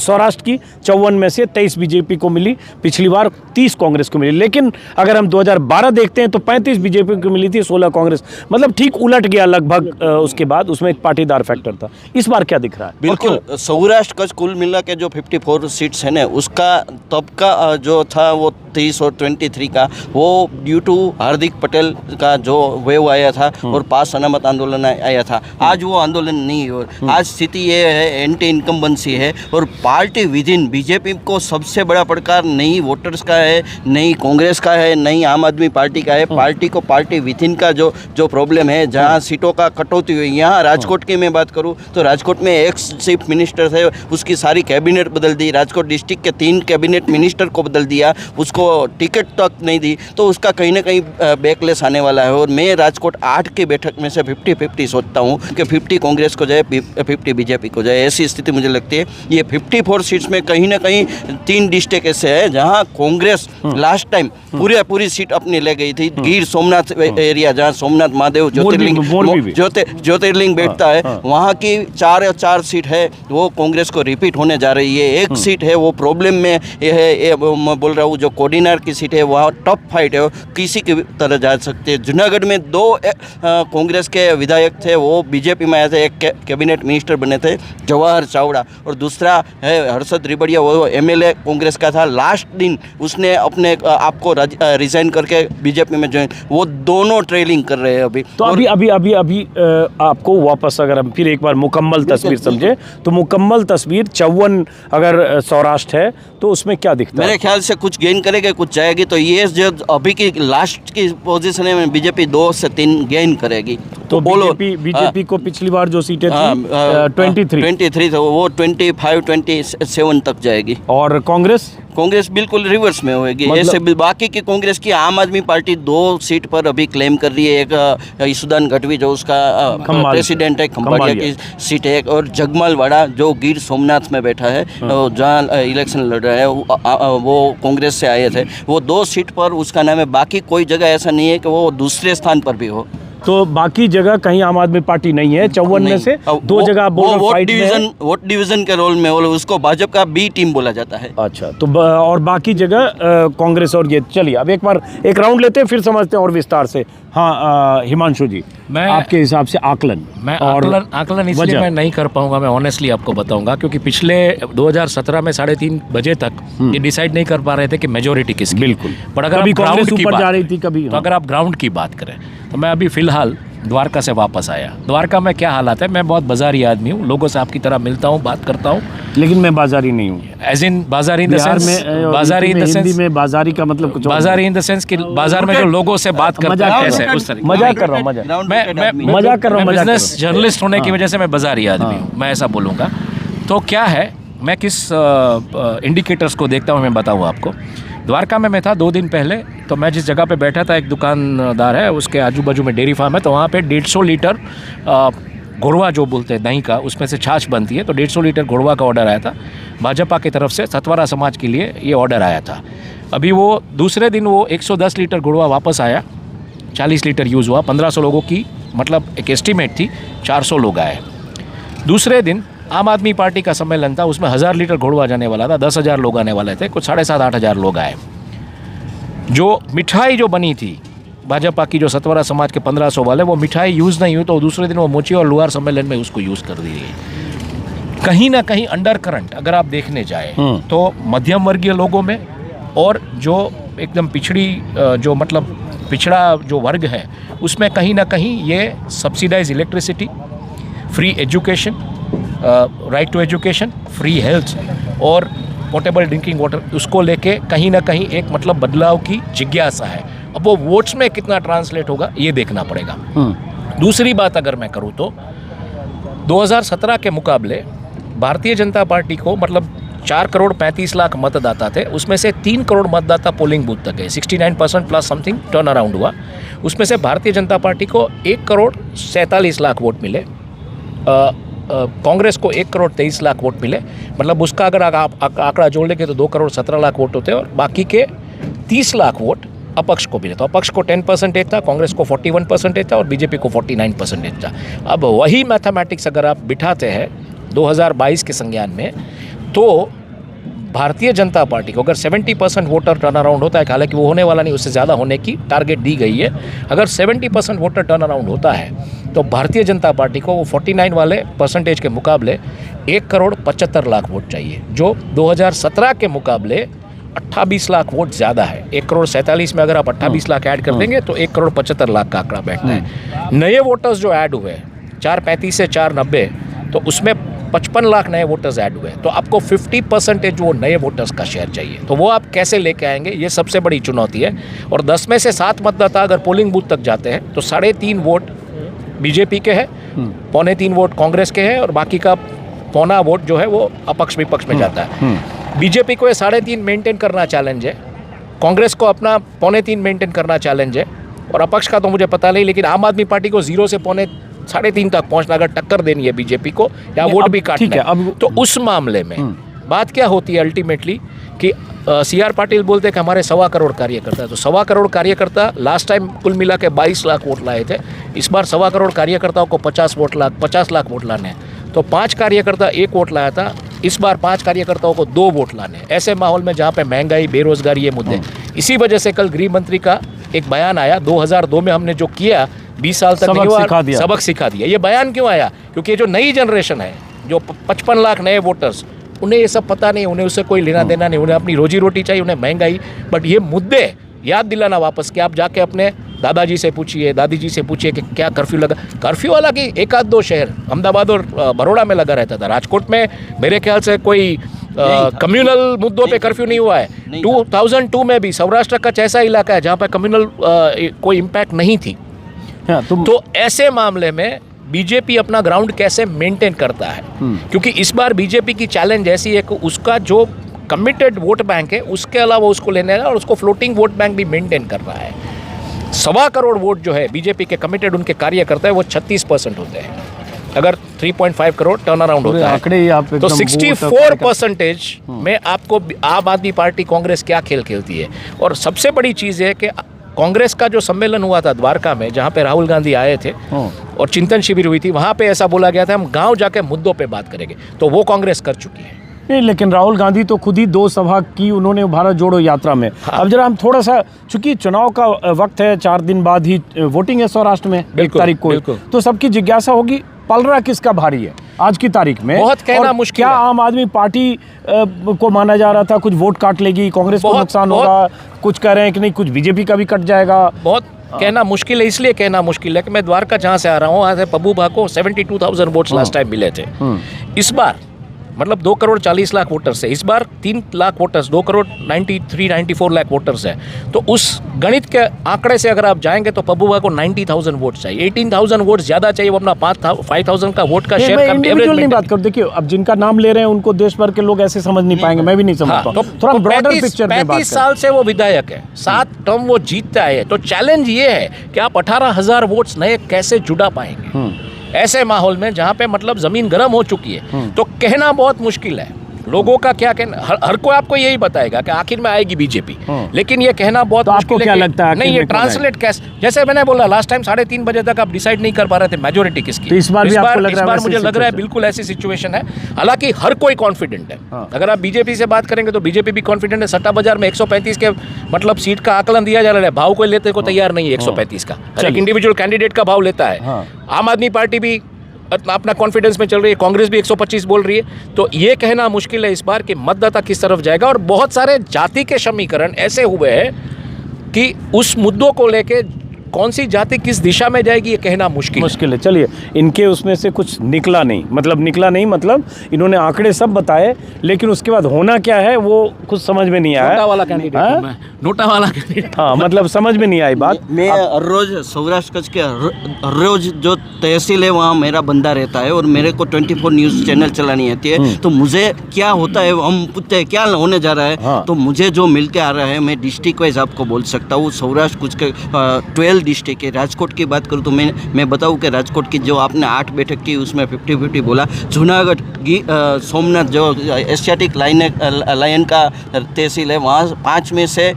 Speaker 1: सौराष्ट्र की 54 में से 23 बीजेपी को मिली, पिछली बार 30 कांग्रेस को मिली। लेकिन अगर हम 2012 देखते हैं तो 35 बीजेपी को मिली थी, 16 कांग्रेस, मतलब ठीक उलट गया लगभग। उसके बाद उसमें एक पाटीदार फैक्टर था। इस बार क्या दिख रहा है?
Speaker 4: बिल्कुल सौराष्ट्र कच्छ कुल मिला के जो 54 सीट्स है ना, उसका तब का जो था वो 30 और 23 का, वो ड्यू टू हार्दिक पटेल का जो वेव आया था और पास अनामत आंदोलन आया था। आज वो आंदोलन नहीं हो, आज स्थिति ये है एंटी इनकम्बेंसी है, और पार्टी विद इन बीजेपी को सबसे बड़ा प्रकार नहीं वोटर्स का है, नहीं कांग्रेस का है, नहीं आम आदमी पार्टी का है। पार्टी को पार्टी विद इन का जो प्रॉब्लम है, जहाँ सीटों का कटौती हुई। यहाँ राजकोट की मैं बात करूँ तो राजकोट में एक्स चीफ मिनिस्टर थे, उसकी सारी कैबिनेट बदल दी। राजकोट डिस्ट्रिक्ट के 3 कैबिनेट मिनिस्टर को बदल दिया, उसको टिकट तक नहीं दी, तो उसका कहीं ना कहीं बैकलेस आने वाला है। और मैं राजकोट 8 की बैठक में से 50-50 सोचता हूँ कि 50 कांग्रेस को जाए, 50 बीजेपी को जाए, ऐसी स्थिति मुझे लगती है। ये 54 सीट्स में कहीं ना कहीं 3 डिस्ट्रिक्ट ऐसे हैं जहाँ कांग्रेस लास्ट टाइम पूरी सीट अपनी ले गई थी। गिर सोमनाथ एरिया, जहाँ सोमनाथ महादेव ज्योतिर्लिंग बैठता है, वहाँ की 4 सीट है वो कांग्रेस को रिपीट होने जा रही है। एक सीट है वो प्रॉब्लम में है, मैं बोल रहा हूँ जो कोडिनार की सीट है वहाँ टफ फाइट है, किसी की तरह जा सकते हैं। जूनागढ़ में 2 कांग्रेस के विधायक थे, वो बीजेपी में आए थे, एक कैबिनेट मिनिस्टर बने थे जवाहर चावड़ा, और दूसरा है हर्षद रिबड़िया, वो एमएलए कांग्रेस का था। लास्ट दिन उसने अपने आप को रिजाइन करके बीजेपी में ज्वाइन, वो दोनों ट्रेलिंग कर रहे हैं अभी।
Speaker 1: तो अभी आपको वापस अगर हम फिर एक बार मुकम्मल तस्वीर समझे तो मुकम्मल तस्वीर 54 अगर सौराष्ट्र है तो उसमें क्या दिखता है?
Speaker 4: मेरे ख्याल से कुछ गेन करेगा, कुछ जाएगी। तो ये जो अभी की लास्ट की पोजीशन है, बीजेपी 2 से 3 गेन करेगी।
Speaker 1: तो
Speaker 4: बोलो
Speaker 1: बीजेपी को पिछली बार जो सीटें
Speaker 4: हाँ,
Speaker 1: थी
Speaker 4: 23 था, वो 25-27 तक जाएगी।
Speaker 1: और कांग्रेस
Speaker 4: बिल्कुल रिवर्स में होगी।
Speaker 1: मतलब-
Speaker 4: ऐसे बाकी की कांग्रेस की आम आदमी पार्टी 2 सीट पर अभी क्लेम कर रही है। एक ईसुदान गढ़वी जो उसका प्रेसिडेंट है, खंबाड़िया की सीट है, और जगमालवाड़ा जो गिर सोमनाथ में बैठा है, जहाँ इलेक्शन लड़ रहा है, वो कांग्रेस से आए थे। वो 2 सीट पर उसका नाम है। बाकी कोई जगह ऐसा नहीं है कि वो दूसरे स्थान पर भी हो।
Speaker 1: तो बाकी जगह कहीं आम आदमी पार्टी नहीं है। 54 में से 2 जगह
Speaker 4: वो वोट डिवीजन के रोल में उसको भाजपा का बी टीम बोला जाता है।
Speaker 1: अच्छा, तो और बाकी जगह कांग्रेस और ये। चलिए अब एक बार एक राउंड लेते हैं, फिर समझते हैं और विस्तार से। हाँ, हिमांशु जी,
Speaker 2: मैं
Speaker 1: आपके हिसाब से आकलन
Speaker 2: इसलिए मैं नहीं कर पाऊंगा, मैं ऑनेस्टली आपको बताऊंगा, क्योंकि पिछले 2017 में 3:30 बजे तक ये डिसाइड नहीं कर पा रहे थे कि मेजोरिटी किसकी।
Speaker 1: बिल्कुल।
Speaker 2: पर अगर
Speaker 1: कभी
Speaker 2: आप ग्राउंड की
Speaker 1: ऊपर
Speaker 2: बात
Speaker 1: जा रही थी, कभी
Speaker 2: तो अगर आप ग्राउंड की बात करें तो मैं अभी फिलहाल द्वारका से वापस आया। द्वारका में क्या हालात है, मैं बहुत बाजारी आदमी हूँ, लोगों से आपकी तरह मिलता हूँ, बात करता हूँ,
Speaker 1: लेकिन मैं बाजारी नहीं हूँ।
Speaker 2: एज इन बाजारी इन द सेंस, बाजारी इन द
Speaker 1: हिंदी
Speaker 2: सेंस,
Speaker 1: में बाजारी का मतलब कुछ और
Speaker 2: बाजारी इन द सेंस कि बाजार में जो लोगों से बात करते हैं कैसे, उस तरीके।
Speaker 1: मजाक कर रहा हूँ, मजाक कर रहा हूँ।
Speaker 2: बिजनेस जर्नलिस्ट होने की वजह से मैं बाजारी आदमी हूँ, मैं ऐसा बोलूँगा। तो क्या है, मैं किस इंडिकेटर्स को देखता हूँ मैं बताऊँ आपको। द्वारका में मैं था 2 दिन पहले, तो मैं जिस जगह पे बैठा था, एक दुकानदार है, उसके आजू बाजू में डेयरी फार्म है, तो वहाँ पे 150 लीटर घोड़वा जो बोलते हैं दही का, उसमें से छाछ बनती है, तो 150 लीटर घोड़वा का ऑर्डर आया था भाजपा की तरफ से। सतवारा समाज के लिए ये ऑर्डर आया था। अभी वो दूसरे दिन वो 110 लीटर घोड़वा वापस आया, 40 लीटर यूज़ हुआ, 1500 लोगों की मतलब एक एस्टिमेट थी, 400 लोग आए। दूसरे दिन आम आदमी पार्टी का सम्मेलन था, उसमें 1000 लीटर घोड़वा जाने वाला था, 10,000 लोग आने वाले थे, कुछ 7,500-8,000 लोग आए। जो मिठाई जो बनी थी भाजपा की, जो सतवारा समाज के 1500 वाले, वो मिठाई यूज़ नहीं हुई, तो दूसरे दिन वो मोची और लुहार सम्मेलन में उसको यूज़ कर दी गई। कहीं ना कहीं अंडर करंट अगर आप देखने जाए तो मध्यम वर्गीय लोगों में और जो एकदम जो मतलब पिछड़ा जो वर्ग है, उसमें कहीं ना कहीं ये subsidize electricity, free education, right to education, free health और पोर्टेबल ड्रिंकिंग वाटर, उसको लेके कहीं ना कहीं एक मतलब बदलाव की जिज्ञासा है। अब वो वोट्स में कितना ट्रांसलेट होगा ये देखना पड़ेगा। दूसरी बात अगर मैं करूँ तो 2017 के मुकाबले भारतीय जनता पार्टी को मतलब 4 करोड़ 35 लाख मतदाता थे, उसमें से 3 करोड़ मतदाता पोलिंग बूथ तक है, 69% प्लस समथिंग टर्न अराउंड हुआ। उसमें से भारतीय जनता पार्टी को 1 करोड़ 47 लाख वोट मिले, कांग्रेस को 1 करोड़ 23 लाख वोट मिले। मतलब उसका अगर आप आंकड़ा जोड़ लेंगे तो 2 करोड़ 17 लाख वोट होते हैं, और बाकी के 30 लाख वोट अपक्ष को मिले। तो अपक्ष को 10% था, कांग्रेस को 41% था और बीजेपी को 49% था। अब वही मैथमेटिक्स अगर आप बिठाते हैं 2022 के संज्ञान में, तो भारतीय जनता पार्टी को अगर 70% वोटर टर्न अराउंड होता है, हालांकि वो होने वाला नहीं, उससे ज़्यादा होने की टारगेट दी गई है, अगर 70% वोटर टर्न अराउंड होता है तो भारतीय जनता पार्टी को वो 49 वाले परसेंटेज के मुकाबले 1 करोड़ 75 लाख वोट चाहिए, जो 2017 के मुकाबले 28 लाख वोट ज़्यादा है। 1 करोड़ 47 में अगर आप 28 लाख ऐड कर देंगे तो 1 करोड़ 75 लाख का आंकड़ा बैठता है। नए वोटर्स जो ऐड हुए 435 से 490, तो उसमें 55 लाख नए वोटर्स ऐड हुए, तो आपको 50% जो नए वोटर्स का शेयर चाहिए, तो वो आप कैसे लेके आएंगे, ये सबसे बड़ी चुनौती है। और 10 में से 7 मतदाता अगर पोलिंग बूथ तक जाते हैं तो 3.5 वोट बीजेपी के हैं, 3.25 वोट कांग्रेस के हैं, और बाकी का 1.25 वोट जो है वो अपक्ष विपक्ष में जाता है। बीजेपी को ये 3.5 मेंटेन करना चैलेंज है, कांग्रेस को अपना 3.25 मेंटेन करना चैलेंज है, और अपक्ष का तो मुझे पता नहीं, लेकिन आम आदमी पार्टी को 0 से 3.5 तक पहुंचना, अगर टक्कर देनी है बीजेपी को या वोट भी काटना है, तो उस मामले में बात क्या होती है अल्टीमेटली कि CR पाटिल बोलते हैं कि हमारे 1.25 करोड़ कार्यकर्ता है, तो 1.25 करोड़ कार्यकर्ता लास्ट टाइम कुल मिला के 22 लाख वोट लाए थे, इस बार 1.25 करोड़ कार्यकर्ताओं को 50 लाख वोट लाने हैं, तो 5 कार्यकर्ता 1 वोट लाया था, इस बार 5 कार्यकर्ताओं को 2 वोट लाने। ऐसे माहौल में जहाँ पे महंगाई, बेरोजगारी, ये मुद्दे, इसी वजह से कल गृह मंत्री का एक बयान आया, 2002 में हमने जो किया 20 साल तक नहीं हुआ, सबक सिखा दिया। ये बयान क्यों आया? क्योंकि ये जो नई जनरेशन है, जो 55 लाख नए वोटर्स, उन्हें ये सब पता नहीं, उन्हें उससे कोई लेना देना नहीं, उन्हें अपनी रोजी रोटी चाहिए, उन्हें महंगाई, बट ये मुद्दे याद दिलाना वापस कि आप जाके अपने दादाजी से पूछिए, दादी जी से पूछिए कि क्या कर्फ्यू लगा। कर्फ्यू वाला कि 1-2 शहर अहमदाबाद और बड़ौदा में लगा रहता था, राजकोट में मेरे ख्याल से कोई कम्युनल मुद्दों पे कर्फ्यू नहीं हुआ है। 2002 में भी सौराष्ट्र का ऐसा इलाका है जहाँ पर कम्युनल कोई इम्पैक्ट नहीं थी,
Speaker 1: हाँ,
Speaker 2: तो ऐसे मामले में बीजेपी अपना ग्राउंड कैसे मेंटेन करता है, क्योंकि इस बार बीजेपी की चैलेंज ऐसी है कि उसका जो कमिटेड वोट बैंक है उसके अलावा उसको लेने है और उसको फ्लोटिंग वोट बैंक भी मेंटेन कर रहा है। 1.25 करोड़ वोट जो है बीजेपी के कमिटेड उनके कार्यकर्ता है वो 36% होते हैं, अगर 3.5 करोड़ टर्न अराउंड होता है
Speaker 1: आंकड़े ही आप
Speaker 2: तो
Speaker 1: एकदम
Speaker 2: 64% में आपको आम आदमी पार्टी कांग्रेस क्या खेल खेलती है। और सबसे बड़ी चीज़ है कि कांग्रेस का जो सम्मेलन हुआ था द्वारका में, जहाँ पे राहुल गांधी आए थे और चिंतन शिविर हुई थी, वहाँ पे ऐसा बोला गया था हम गांव जाके मुद्दों पे बात करेंगे, तो वो कांग्रेस कर चुकी है।
Speaker 1: नहीं, लेकिन राहुल गांधी तो खुद ही 2 सभा की उन्होंने भारत जोड़ो यात्रा में। अब जरा हम थोड़ा सा, चूंकि चुनाव का वक्त है, 4 दिन बाद ही वोटिंग है सौराष्ट्र में 1 तारीख को, तो सबकी जिज्ञासा होगी पलड़ा किसका भारी है आज की तारीख में।
Speaker 2: बहुत कहना मुश्किल
Speaker 1: क्या
Speaker 2: है।
Speaker 1: आम आदमी पार्टी को माना जा रहा था कुछ वोट काट लेगी, कांग्रेस को नुकसान होगा, कुछ कह रहे हैं कि नहीं कुछ बीजेपी का भी कट जाएगा।
Speaker 2: बहुत कहना मुश्किल है, इसलिए कहना मुश्किल है कि मैं द्वारका जहाँ से आ रहा हूँ, वहाँ से पब्बू भा को 72,000 वोट्स लास्ट टाइम मिले थे। इस बार मतलब 2 करोड़ 40 लाख वोटर्स है, इस बार 3 लाख वोटर्स, 2 करोड़ 94 लाख वोटर्स है। तो उस गणित के आंकड़े से अगर आप जाएंगे तो पब्बूबा को 90,000 वोट चाहिए, 18,000 वोट ज़्यादा चाहिए, वो अपना 5,000 का वोट का शेयर का एवरेज
Speaker 1: नहीं बात करो। देखिए अब जिनका नाम ले रहे हैं उनको देश भर के लोग ऐसे समझ नहीं पाएंगे, मैं भी नहीं समझता।
Speaker 2: तो
Speaker 1: थोड़ा ब्रॉडर पिक्चर में बात
Speaker 2: 35 साल से वो विधायक है, 7 टर्म वो जीतता है, तो चैलेंज ये है कि आप 18,000 वोट्स नए कैसे जुटा पाएंगे ऐसे माहौल में जहाँ पे मतलब जमीन गर्म हो चुकी है। तो कहना बहुत मुश्किल है, लोगों का क्या कहना, हर कोई आपको यही बताएगा कि आखिर में आएगी बीजेपी, लेकिन ये कहना बहुत
Speaker 1: तो आपको
Speaker 2: मुश्किल
Speaker 1: क्या
Speaker 2: है
Speaker 1: लगता है
Speaker 2: नहीं ये ट्रांसलेट कैसे, जैसे मैंने बोला लास्ट टाइम 3:30 बजे तक आप डिसाइड नहीं कर पा रहे थे मेजोरिटी किसकी,
Speaker 1: तो इस बार भी आपको लग रहा है
Speaker 2: मुझे लग रहा है बिल्कुल ऐसी सिचुएशन है। हालांकि हर कोई कॉन्फिडेंट है, अगर आप बीजेपी से बात करेंगे तो बीजेपी भी कॉन्फिडेंट है। सट्टा बाजार में 135 के मतलब सीट का आकलन दिया जा रहा है, भाव कोई लेते को तैयार नहीं है 135 का, एक इंडिविजुअल कैंडिडेट का भाव लेता है। आम आदमी पार्टी भी अपना कॉन्फिडेंस में चल रही है, कांग्रेस भी 125 बोल रही है। तो ये कहना मुश्किल है इस बार कि मतदाता किस तरफ जाएगा। और बहुत सारे जाति के समीकरण ऐसे हुए हैं कि उस मुद्दों को लेके कौन सी जाति किस दिशा में जाएगी ये कहना मुश्किल
Speaker 1: है। चलिए इनके उसमें से कुछ निकला नहीं, मतलब इन्होंने आंकड़े सब बताए, लेकिन उसके बाद होना क्या है वो कुछ समझ में नहीं आया।
Speaker 2: नोटा वाला कैंडिडेट,
Speaker 1: हाँ मतलब समझ में नहीं आई बात।
Speaker 4: मैं हर रोज सौराष्ट्र कच्छ के हर रोज जो तहसील है वहाँ मेरा बंदा रहता है और मेरे को 24 न्यूज़ चैनल चलानी आती है। तो मुझे क्या होता है, हम पूछते हैं क्या होने जा रहा है, तो मुझे जो मिल के आ रहा है मैं डिस्ट्रिक्ट वाइज आपको बोल सकता हूँ। सौराष्ट्र कुछ के 12 डिस्ट्रिक्ट है। राजकोट की बात करूँ तो मैं बताऊँ कि राजकोट की जो आपने 8 बैठक की उसमें 50-50 बोला। जूनागढ़ सोमनाथ जो एशियाटिक लाइन का तहसील है वहाँ 5 में से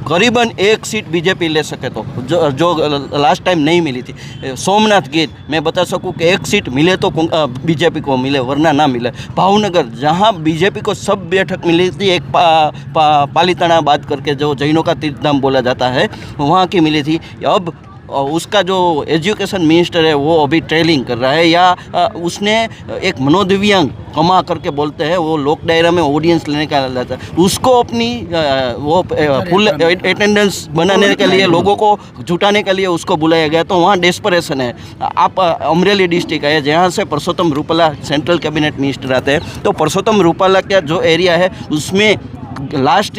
Speaker 4: करीबन 1 सीट बीजेपी ले सके तो जो लास्ट टाइम नहीं मिली थी। सोमनाथ गिर मैं बता सकूं कि 1 सीट मिले तो बीजेपी को मिले वरना ना मिले। भावनगर जहां बीजेपी को सब बैठक मिली थी, एक पालीताना बात करके जो जैनों का तीर्थधाम बोला जाता है वहाँ की मिली थी। अब उसका जो एजुकेशन मिनिस्टर है वो अभी ट्रेलिंग कर रहा है, या उसने एक मनोदिव्यांग कमा करके बोलते हैं वो लोक डायरा में ऑडियंस लेने का लाता है, उसको अपनी वो फुल अटेंडेंस बनाने के लिए लोगों को जुटाने के लिए उसको बुलाया गया। तो वहाँ डेस्परेशन है। आप अमरेली डिस्ट्रिक्ट है जहाँ से Parshottam Rupala central cabinet minister आते हैं, तो परसोत्तम रूपाला का जो एरिया है उसमें लास्ट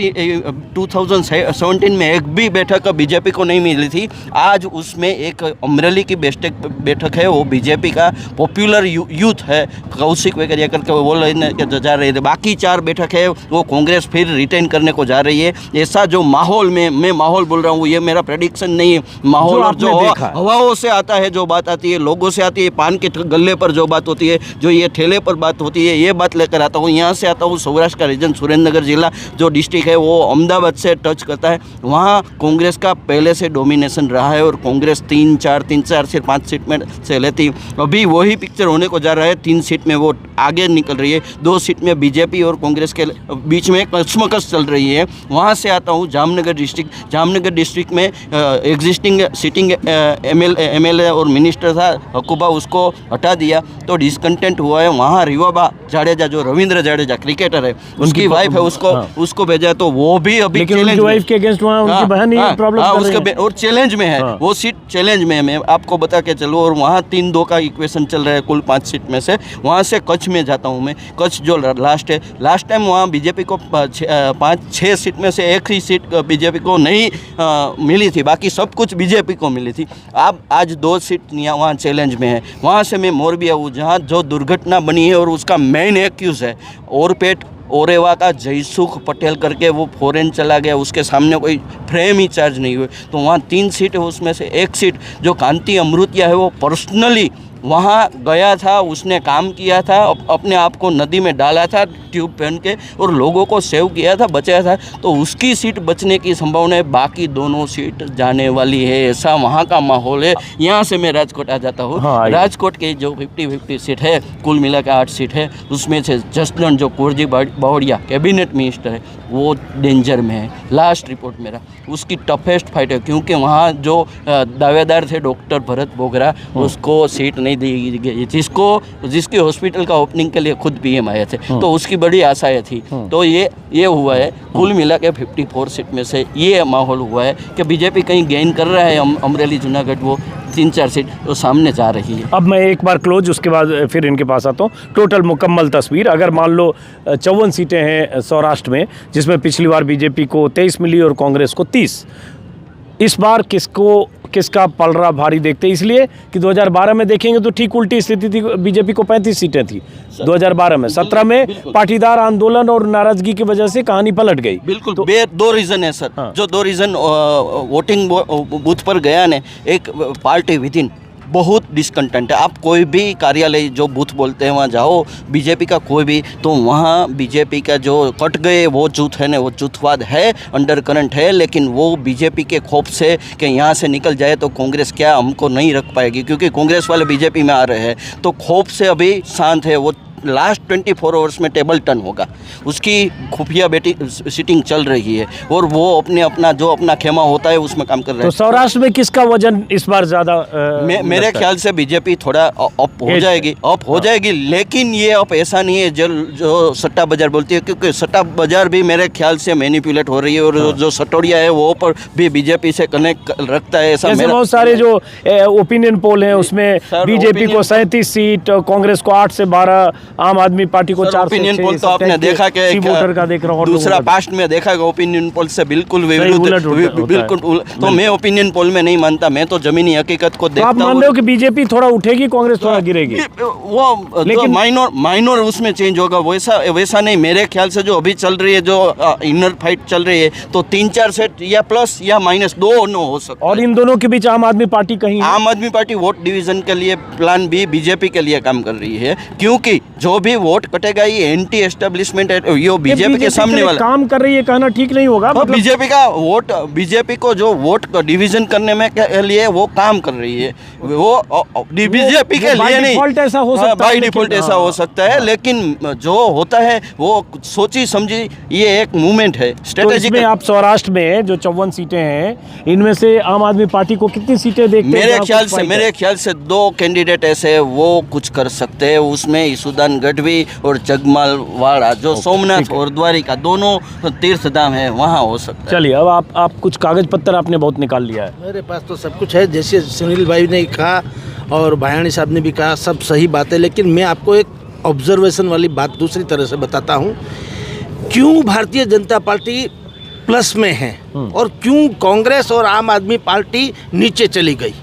Speaker 4: 2017 में एक भी बैठक बीजेपी को नहीं मिली थी। आज उसमें एक अमरेली की बैठक है, वो बीजेपी का पॉपुलर यूथ है, कौशिक वगैरह करके वो लेने जा रहे थे। बाकी 4 बैठक है वो कांग्रेस फिर रिटेन करने को जा रही है। ऐसा जो माहौल में मैं माहौल बोल रहा हूँ, ये मेरा प्रेडिक्शन नहीं है, माहौल और जो हवाओं से आता है, जो बात आती है लोगों से आती है, पान के गले पर जो बात होती है, जो ये ठेले पर बात होती है, ये बात लेकर आता हूँ। यहाँ से आता हूँ सौराष्ट्र का रीजन सुरेंद्रनगर जिला जो डिस्ट्रिक्ट है वो अहमदाबाद से टच करता है। वहाँ कांग्रेस का पहले से डोमिनेशन रहा है और कांग्रेस 3-4 से 5 सीट में से लेती। अभी वही पिक्चर होने को जा रहा है। 3 सीट में वो आगे निकल रही है, 2 सीट में बीजेपी और कांग्रेस के बीच में कशमकश चल रही है। वहाँ से आता हूँ जामनगर डिस्ट्रिक्ट में एग्जिस्टिंग सिटिंग एमएलए और मिनिस्टर था हकूबा, उसको हटा दिया तो डिसकंटेंट हुआ है। वहाँ रिवाबा जाडेजा जो रविंद्र जाडेजा क्रिकेटर है उसकी वाइफ है, उसको भेजा है, तो वो भी अभी
Speaker 1: लेकिन
Speaker 4: challenge
Speaker 1: उनकी
Speaker 4: में-
Speaker 1: वाइफ के अगेंस्ट वहाँ उनकी
Speaker 4: हाँ,
Speaker 1: बहन ही
Speaker 4: हाँ,
Speaker 1: प्रॉब्लम
Speaker 4: हाँ,
Speaker 1: कर रही
Speaker 4: उसके
Speaker 1: है।
Speaker 4: और चैलेंज में है,
Speaker 1: हाँ।
Speaker 4: वो सीट चैलेंज में है। मैं आपको बता के चलूँ, और वहाँ 3-2 का इक्वेशन चल रहा है कुल 5 सीट में से। वहाँ से कच्छ में जाता हूँ मैं, कच्छ जो लास्ट है, लास्ट टाइम वहाँ बीजेपी को 5-6 सीट में से एक ही सीट बीजेपी को नहीं मिली थी, बाकी सब कुछ बीजेपी को मिली थी। अब आज 2 सीट यहाँ वहाँ चैलेंज में है। वहाँ से मैं मोरबिया हूँ, जहाँ जो दुर्घटना बनी है और उसका मेन एक्यूज है औरपेट ओरेवा का जयसुख पटेल करके, वो फॉरेन चला गया, उसके सामने कोई फ्रेम ही चार्ज नहीं हुए। तो वहाँ 3 सीट है, उसमें से एक सीट जो कांति अमृतिया है, वो पर्सनली वहाँ गया था, उसने काम किया था, अपने आप को नदी में डाला था ट्यूब पहन के, और लोगों को सेव किया था, बचाया था। तो उसकी सीट बचने की संभावना है, बाकी दोनों सीट जाने वाली है, ऐसा वहाँ का माहौल है। यहाँ से मैं राजकोट आ जाता हूँ।
Speaker 1: हाँ,
Speaker 4: राजकोट के जो 50-50 सीट है, कुल मिला के 8 सीट है, उसमें से जसदन जो कुरजी बावड़िया कैबिनेट मिनिस्टर है, वो डेंजर में है। लास्ट रिपोर्ट मेरा, उसकी टफेस्ट फाइट है, क्योंकि वहाँ जो दावेदार थे डॉक्टर भरत बोगरा, उसको सीट नहीं दी गई, जिसकी हॉस्पिटल का ओपनिंग के लिए खुद पीएम आए थे, तो उसकी बड़ी आशाएं थी। तो ये हुआ है, कुल मिला के 54 सीट में से ये माहौल हुआ है कि बीजेपी कहीं गेन कर रहा है। अमरेली जूनागढ़ वो 3-4 सीट तो सामने जा रही है।
Speaker 1: अब मैं एक बार क्लोज, उसके बाद फिर इनके पास आता हूँ। टोटल मुकम्मल तस्वीर, अगर मान लो 54 सीटें हैं सौराष्ट्र में, जिसमें पिछली बार बीजेपी को 23 मिली और कांग्रेस को 30, इस बार किसका पलड़ा भारी देखते हैं? इसलिए कि 2012 में देखेंगे तो ठीक उल्टी स्थिति थी, बीजेपी को 35 सीटें थी 2012 में। 17 में पाटीदार आंदोलन और नाराजगी की वजह से कहानी पलट गई।
Speaker 4: बिल्कुल,
Speaker 1: तो
Speaker 4: 2 रीज़न है सर।
Speaker 1: हाँ।
Speaker 4: जो 2 रीज़न वोटिंग बूथ पर गया ने, एक पार्टी विद इन बहुत डिसकंटेंट है। आप कोई भी कार्यालय जो बूथ बोलते हैं वहाँ जाओ, बीजेपी का कोई भी, तो वहाँ बीजेपी का जो कट गए वो जूथ है ना, वो जूथवाद है, अंडर करंट है। लेकिन वो बीजेपी के खौफ से कि यहाँ से निकल जाए तो कांग्रेस क्या हमको नहीं रख पाएगी, क्योंकि कांग्रेस वाले बीजेपी में आ रहे हैं, तो खौफ से अभी शांत है। वो लास्ट 24 आवर्स में टेबल टर्न होगा, उसकी खुफिया सीटिंग चल रही है, और वो अपना खेमा होता है उसमें काम कर रहे
Speaker 1: तो
Speaker 4: हैं।
Speaker 1: सौराष्ट्र में किसका वजन इस बार ज्यादा?
Speaker 4: मेरे ख्याल से बीजेपी थोड़ा अप हो जाएगी, लेकिन ये अप ऐसा नहीं है जो सट्टा बाजार बोलती है, क्योंकि सट्टा बाजार भी मेरे ख्याल से मैनिपुलेट हो रही है, और जो सटोरिया है वो पर भी बीजेपी से कनेक्ट रखता है, ऐसा
Speaker 1: जैसे बहुत सारे जो ओपिनियन पोल हैं उसमें बीजेपी को 37 सीट, कांग्रेस को 8 से 12, आम आदमी पार्टी को 4 से 6।
Speaker 4: ओपिनियन पोल तो आपने देखा कि
Speaker 1: वोटर का देख रहा हूँ,
Speaker 4: दूसरा पास्ट में देखा कि ओपिनियन पोल से बिल्कुल विरुद्ध, बिल्कुल। तो मैं ओपिनियन पोल में नहीं मानता, मैं तो जमीनी हकीकत को देखता हूँ।
Speaker 1: आप मान रहे हो कि बीजेपी थोड़ा उठेगी, कांग्रेस थोड़ा गिरेगी?
Speaker 4: वो लेकिन माइनर उसमें चेंज होगा, वैसा नहीं। मेरे ख्याल से जो अभी चल रही है, जो इनर फाइट चल रही है, तो 3-4 सेट या प्लस या माइनस 2 नो हो सकता है।
Speaker 1: और इन दोनों के बीच आम आदमी पार्टी कहीं,
Speaker 4: आम आदमी पार्टी वोट डिवीजन के लिए प्लान बी बीजेपी के लिए काम कर रही है, क्योंकि जो भी वोट कटेगा ये एंटी एस्टेब्लिशमेंट है, ये बीजेपी के सामने वाला
Speaker 1: काम कर रही है, कहना ठीक नहीं होगा।
Speaker 4: तो बीजेपी को जो वोट डिवीजन करने में के लिए वो काम कर रही है, वो बीजेपी के लिए नहीं,
Speaker 1: ऐसा हो सकता है,
Speaker 4: बाय डिफॉल्ट ऐसा हो सकता है, लेकिन जो होता है वो सोची समझी, ये एक मूवमेंट है, स्ट्रेटेजिक।
Speaker 1: तो आप सौराष्ट्र में जो 54 सीटें हैं, इनमें से आम आदमी पार्टी को कितनी सीटें देखते हैं?
Speaker 4: मेरे ख्याल से 2 कैंडिडेट ऐसे वो कुछ कर सकते हैं, उसमें ईसुदान गढ़वी और जगमाल वाड़ा, जो सोमनाथ और द्वारिका दोनों तीर्थ धाम है, वहाँ हो सकता है।
Speaker 1: चलिए, अब आप कुछ कागज पत्तर आपने बहुत निकाल लिया है।
Speaker 3: मेरे पास तो सब कुछ है, जैसे सुनील भाई ने कहा और भायाणी साहब ने भी कहा, सब सही बात है। लेकिन मैं आपको एक ऑब्जर्वेशन वाली बात दूसरी तरह से बताता हूँ, क्यों भारतीय जनता पार्टी प्लस में है और क्यों कांग्रेस और आम आदमी पार्टी नीचे चली गई।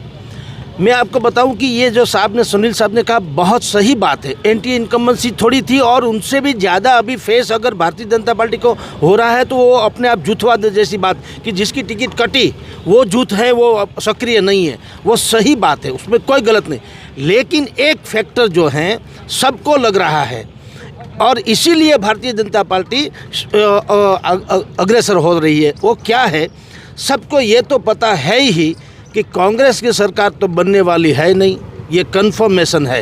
Speaker 3: मैं आपको बताऊं कि ये जो सुनील साहब ने कहा, बहुत सही बात है। एंटी इनकम्बेंसी थोड़ी थी, और उनसे भी ज़्यादा अभी फेस अगर भारतीय जनता पार्टी को हो रहा है, तो वो अपने आप जूथवाद जैसी बात कि जिसकी टिकट कटी वो जूथ है, वो सक्रिय नहीं है, वो सही बात है, उसमें कोई गलत नहीं। लेकिन एक फैक्टर जो है सबको लग रहा है, और इसीलिए भारतीय जनता पार्टी अग्रसर हो रही है। वो क्या है, सबको ये तो पता है ही कि कांग्रेस की सरकार तो बनने वाली है नहीं, ये कन्फर्मेशन है।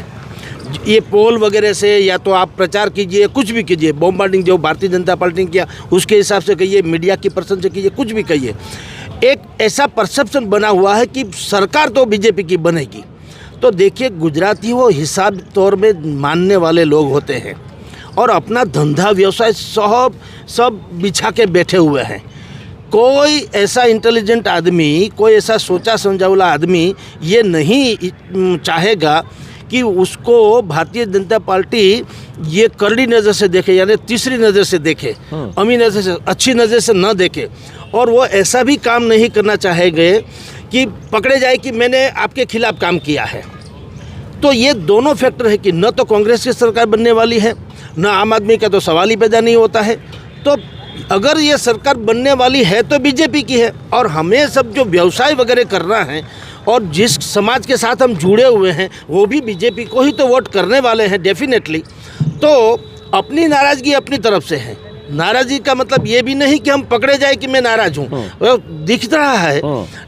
Speaker 3: ये पोल वगैरह से या तो आप प्रचार कीजिए, कुछ भी कीजिए, बॉम्बार्डिंग जो भारतीय जनता पार्टी ने किया उसके हिसाब से कहिए, मीडिया की पर्सन से कीजिए, कुछ भी कहिए, एक ऐसा परसेप्शन बना हुआ है कि सरकार तो बीजेपी की बनेगी। तो देखिए, गुजराती वो हिसाब तौर में मानने वाले लोग होते हैं, और अपना धंधा व्यवसाय सब बिछा के बैठे हुए हैं। कोई ऐसा इंटेलिजेंट आदमी, कोई ऐसा सोचा समझा वाला आदमी ये नहीं चाहेगा कि उसको भारतीय जनता पार्टी ये करड़ी नज़र से देखे, यानी तीसरी नज़र से देखे, अमीर नज़र से, अच्छी नज़र से न देखे। और वो ऐसा भी काम नहीं करना चाहेंगे कि पकड़े जाए कि मैंने आपके खिलाफ काम किया है। तो ये दोनों फैक्टर है कि न तो कांग्रेस की सरकार बनने वाली है, न आम आदमी का तो सवाल ही पैदा नहीं होता है। तो अगर ये सरकार बनने वाली है तो बीजेपी की है, और हमें सब जो व्यवसाय वगैरह करना है और जिस समाज के साथ हम जुड़े हुए हैं वो भी बीजेपी को ही तो वोट करने वाले हैं डेफिनेटली। तो अपनी नाराज़गी अपनी तरफ से है। नाराज़गी का मतलब ये भी नहीं कि हम पकड़े जाए कि मैं नाराज़ हूँ, वो दिख रहा है।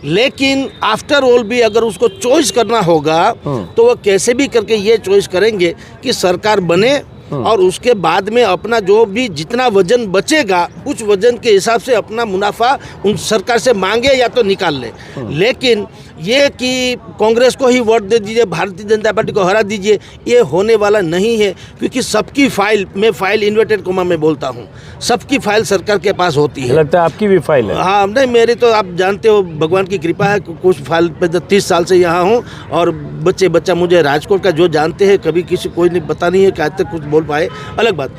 Speaker 3: लेकिन आफ्टर ऑल भी अगर उसको चॉइस करना होगा तो वो कैसे भी करके ये चॉइस करेंगे कि सरकार बने, और उसके बाद में अपना जो भी जितना वजन बचेगा उस वजन के हिसाब से अपना मुनाफा उन सरकार से मांगे या तो निकाल ले। लेकिन ये कि कांग्रेस को ही वोट दे दीजिए, भारतीय जनता पार्टी को हरा दीजिए, ये होने वाला नहीं है। क्योंकि सबकी फाइल, मैं फाइल इन्वर्टेड कोमा में बोलता हूँ, सबकी फाइल सरकार के पास होती है।
Speaker 1: लगता है आपकी भी फाइल है?
Speaker 3: हाँ, नहीं मेरी तो आप जानते हो भगवान की कृपा है, कुछ फाइल पे 30 साल से यहाँ हूँ। और बच्चा मुझे राजकोट का जो जानते हैं, कभी किसी कोई नहीं पता नहीं है कि आज तक कुछ बोल पाए, अलग बात।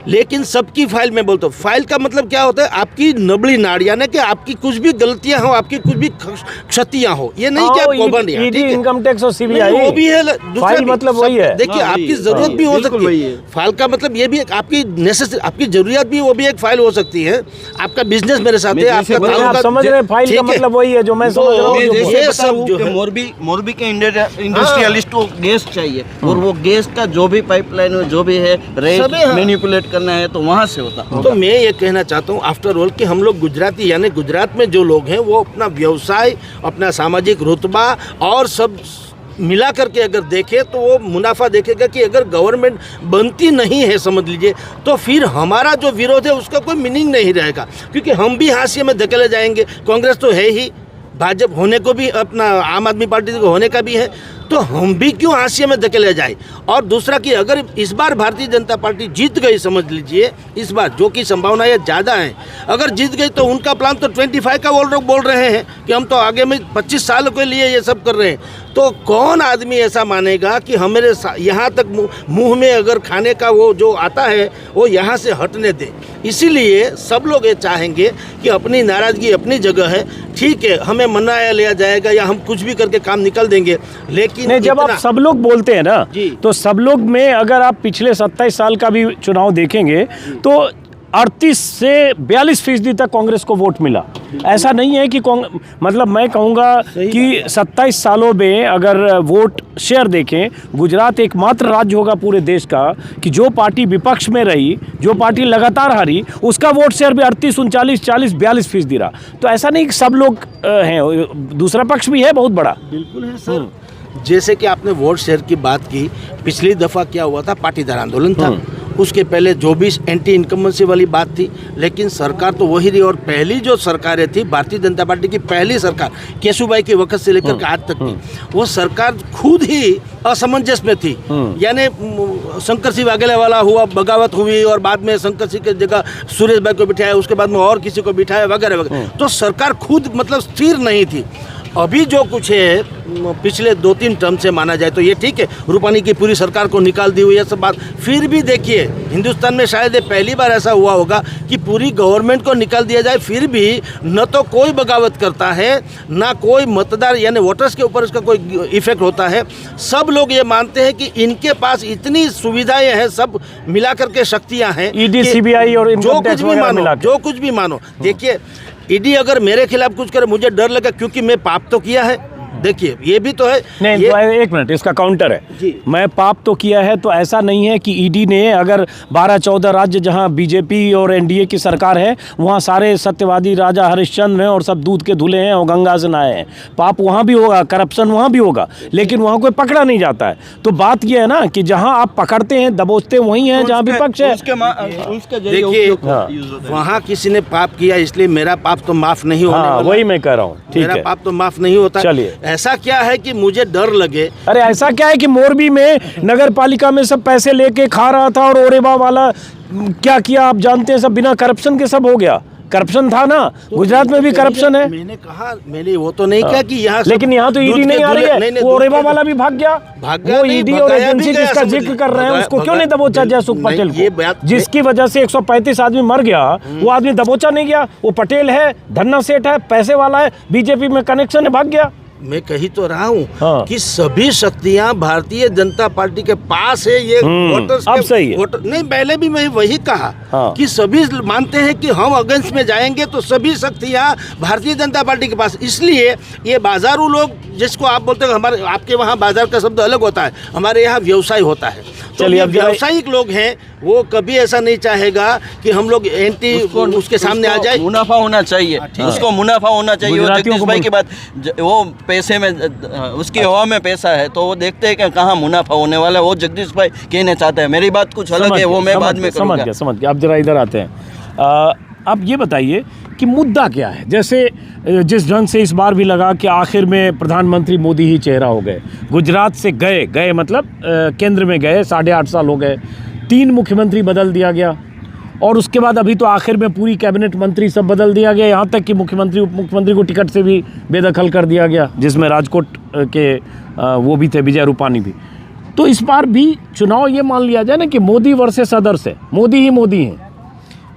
Speaker 3: लेकिन सबकी फाइल में बोलता हूँ। फाइल का मतलब क्या होता है? आपकी नबड़ी नाड़, यानी कि आपकी कुछ भी गलतियां हो, आपकी कुछ भी क्षतियां हो, ये नहीं कि आप कोबंद हैं, ठीक है?
Speaker 1: इनकम टैक्स और सीबीआई
Speaker 3: वो भी है,
Speaker 1: फाइल मतलब वही है।
Speaker 3: देखिए आपकी जरूरत भी हो सकती है। फाइल का मतलब ये भी आपकी नेसेसरी, आपकी जरूरत भी, वो भी एक फाइल हो सकती है। आपका बिजनेस मेरे साथ है, आपका
Speaker 1: आप समझ रहे हैं, फाइल का मतलब वही है जो मैं समझ रहा हूँ।
Speaker 3: ये सब जो है
Speaker 4: मोरबी के इंडस्ट्रियलिस्ट को गैस चाहिए, और वो गैस का जो भी पाइपलाइन में जो भी है रेट मैनिपुलेट करना है तो वहाँ से होता।
Speaker 3: तो मैं ये कहना चाहता हूँ आफ्टर ऑल कि हम लोग गुजराती, यानी गुजरात में जो लोग हैं वो अपना व्यवसाय, अपना सामाजिक रुतबा और सब मिला करके अगर देखे तो वो मुनाफा देखेगा कि अगर गवर्नमेंट बनती नहीं है, समझ लीजिए, तो फिर हमारा जो विरोध है उसका कोई मीनिंग नहीं रहेगा। क्योंकि हम भी हाशिए में धकेले जाएंगे। कांग्रेस तो है ही, भाजपा होने को भी, अपना आम आदमी पार्टी को होने का भी है, तो हम भी क्यों हाशिए में धकेले जाए। और दूसरा कि अगर इस बार भारतीय जनता पार्टी जीत गई, समझ लीजिए इस बार जो कि संभावनाएं ज़्यादा हैं, अगर जीत गई तो उनका प्लान तो 25 का वो लोग बोल रहे हैं कि हम तो आगे में 25 साल के लिए ये सब कर रहे हैं। तो कौन आदमी ऐसा मानेगा कि हमारे यहाँ तक मुंह में अगर खाने का वो जो आता है वो यहाँ से हटने दे। इसीलिए सब लोग ये चाहेंगे कि अपनी नाराज़गी अपनी जगह है, ठीक है, हमें मनाया लिया जाएगा या हम कुछ भी करके काम निकल देंगे। लेकिन
Speaker 1: नहीं, जब आप सब लोग बोलते हैं ना,
Speaker 3: तो
Speaker 1: सब लोग में अगर आप पिछले 27 साल का भी चुनाव देखेंगे तो 38 से 42% तक कांग्रेस को वोट मिला। ऐसा नहीं है कि मतलब मैं कहूँगा कि 27 सालों में अगर वोट शेयर देखें, गुजरात एकमात्र राज्य होगा पूरे देश का कि जो पार्टी विपक्ष में रही, जो पार्टी लगातार हारी, उसका वोट शेयर भी 38, 39, 40, 42% रहा। तो ऐसा नहीं कि सब लोग हैं, दूसरा पक्ष भी है बहुत बड़ा।
Speaker 3: बिल्कुल है सर। जैसे कि आपने वोट शेयर की बात की, पिछली दफ़ा क्या हुआ था, पाटीदार आंदोलन था। उसके पहले जो भी एंटी इनकम्बेंसी वाली बात थी, लेकिन सरकार तो वही रही। और पहली जो सरकारें थी, भारतीय जनता पार्टी की पहली सरकार केशुभाई के वक्त से लेकर के आज तक थी, वो सरकार खुद ही असमंजस में थी। यानी शंकर सिंह वाघेला वाला हुआ, बगावत हुई, और बाद में शंकर सिंह की जगह सुरेश भाई को बिठाया, उसके बाद में और किसी को बिठाया वगैरह वगैरह। तो सरकार खुद मतलब स्थिर नहीं थी। अभी जो कुछ है पिछले 2-3 टर्म से माना जाए तो ये ठीक है, रूपानी की पूरी सरकार को निकाल दी हुई है सब बात। फिर भी देखिए हिंदुस्तान में शायद पहली बार ऐसा हुआ होगा कि पूरी गवर्नमेंट को निकाल दिया जाए, फिर भी न तो कोई बगावत करता है, ना कोई मतदार यानी वोटर्स के ऊपर इसका कोई इफेक्ट होता है। सब लोग ये मानते हैं कि इनके पास इतनी सुविधाएं हैं, सब मिला करके शक्तियाँ हैं,
Speaker 1: ईडी, सीबीआई और
Speaker 3: जो कुछ भी मानो। देखिए ईडी अगर मेरे खिलाफ कुछ करे मुझे डर लगा, क्योंकि मैं पाप तो किया है। देखिए ये भी तो है।
Speaker 1: नहीं तो एक मिनट, इसका काउंटर है। मैं पाप तो किया है तो ऐसा नहीं है कि ईडी ने अगर 12-14 राज्य जहां बीजेपी और एनडीए की सरकार है वहां सारे सत्यवादी राजा हरिश्चंद्र हैं और सब दूध के धुले हैं और गंगा से नहाए हैं। पाप वहां भी होगा, करप्शन वहां भी होगा, लेकिन वहां कोई पकड़ा नहीं जाता है। तो बात यह है ना कि जहां आप पकड़ते हैं, दबोचते वही हैं जहां विपक्ष है।
Speaker 3: देखिए वहां किसी ने पाप किया इसलिए मेरा पाप तो माफ नहीं होने वाला।
Speaker 1: वही मैं कह रहा हूँ, ठीक है,
Speaker 3: मेरा पाप तो माफ नहीं होता।
Speaker 1: चलिए
Speaker 3: ऐसा क्या है कि मुझे डर लगे?
Speaker 1: अरे ऐसा क्या है कि मोरबी में नगर पालिका में सब पैसे लेके खा रहा था और ओरेबा वाला क्या किया आप जानते हैं, सब बिना करप्शन के सब हो गया। करप्शन था ना, गुजरात में भी करप्शन है।
Speaker 3: मैंने वो तो नहीं कहा कि यहाँ,
Speaker 1: लेकिन यहाँ तो ईडी नहीं आ रही है, वो ओरेबा वाला भी भाग गया। वो ईडी और एजेंसी जिसका जिक्र कर रहे हैं उसको क्यों नहीं दबोचा जयसुख पटेल को, जिसकी वजह से 135 आदमी मर गया, वो आदमी दबोचा नहीं गया। वो पटेल है, धन्ना सेठ है, पैसे वाला है, बीजेपी में कनेक्शन है, भाग गया।
Speaker 3: मैं कही तो रहा हूँ
Speaker 1: हाँ।
Speaker 3: कि सभी शक्तियां भारतीय जनता पार्टी के पास है। ये वोटर्स
Speaker 1: अब सही है।
Speaker 3: नहीं, पहले भी मैं वही कहा
Speaker 1: हाँ।
Speaker 3: कि सभी मानते हैं कि हम अगेंस्ट में जाएंगे तो सभी शक्तियां भारतीय जनता पार्टी के पास। इसलिए ये बाजारू लोग, जिसको आप बोलते हैं, हमारे आपके वहाँ बाजार का शब्द अलग होता है, हमारे यहाँ व्यवसाय होता है। तो
Speaker 1: चलिए, अब
Speaker 3: व्यावसायिक लोग हैं, वो कभी ऐसा नहीं चाहेगा कि हम लोग एंटी उसके सामने आ जाए।
Speaker 4: मुनाफा होना चाहिए, उसको मुनाफा होना चाहिए। वो
Speaker 1: गुजरातियों
Speaker 4: जगदीश
Speaker 1: को
Speaker 4: भाई की बात, वो पैसे में, उसकी हवा में पैसा है, तो वो देखते हैं कि कहाँ मुनाफा होने वाला है, वो जगदीश भाई कहना चाहते हैं। मेरी बात कुछ अलग है, वो मैं बाद में करूँगा।
Speaker 1: समझ गया। अब जरा इधर आते हैं। अब ये बताइए कि मुद्दा क्या है। जैसे जिस ढंग से इस बार भी लगा कि आखिर में प्रधानमंत्री मोदी ही चेहरा हो गए, गुजरात से गए मतलब केंद्र में गए, 8.5 साल हो गए, 3 मुख्यमंत्री बदल दिया गया, और उसके बाद अभी तो आखिर में पूरी कैबिनेट मंत्री सब बदल दिया गया, यहाँ तक कि मुख्यमंत्री उप मुख्यमंत्री को टिकट से भी बेदखल कर दिया गया, जिसमें राजकोट के वो भी थे, विजय रूपानी भी। तो इस बार भी चुनाव ये मान लिया जाए ना कि मोदी वर्सेस अदर्स है, मोदी ही मोदी हैं।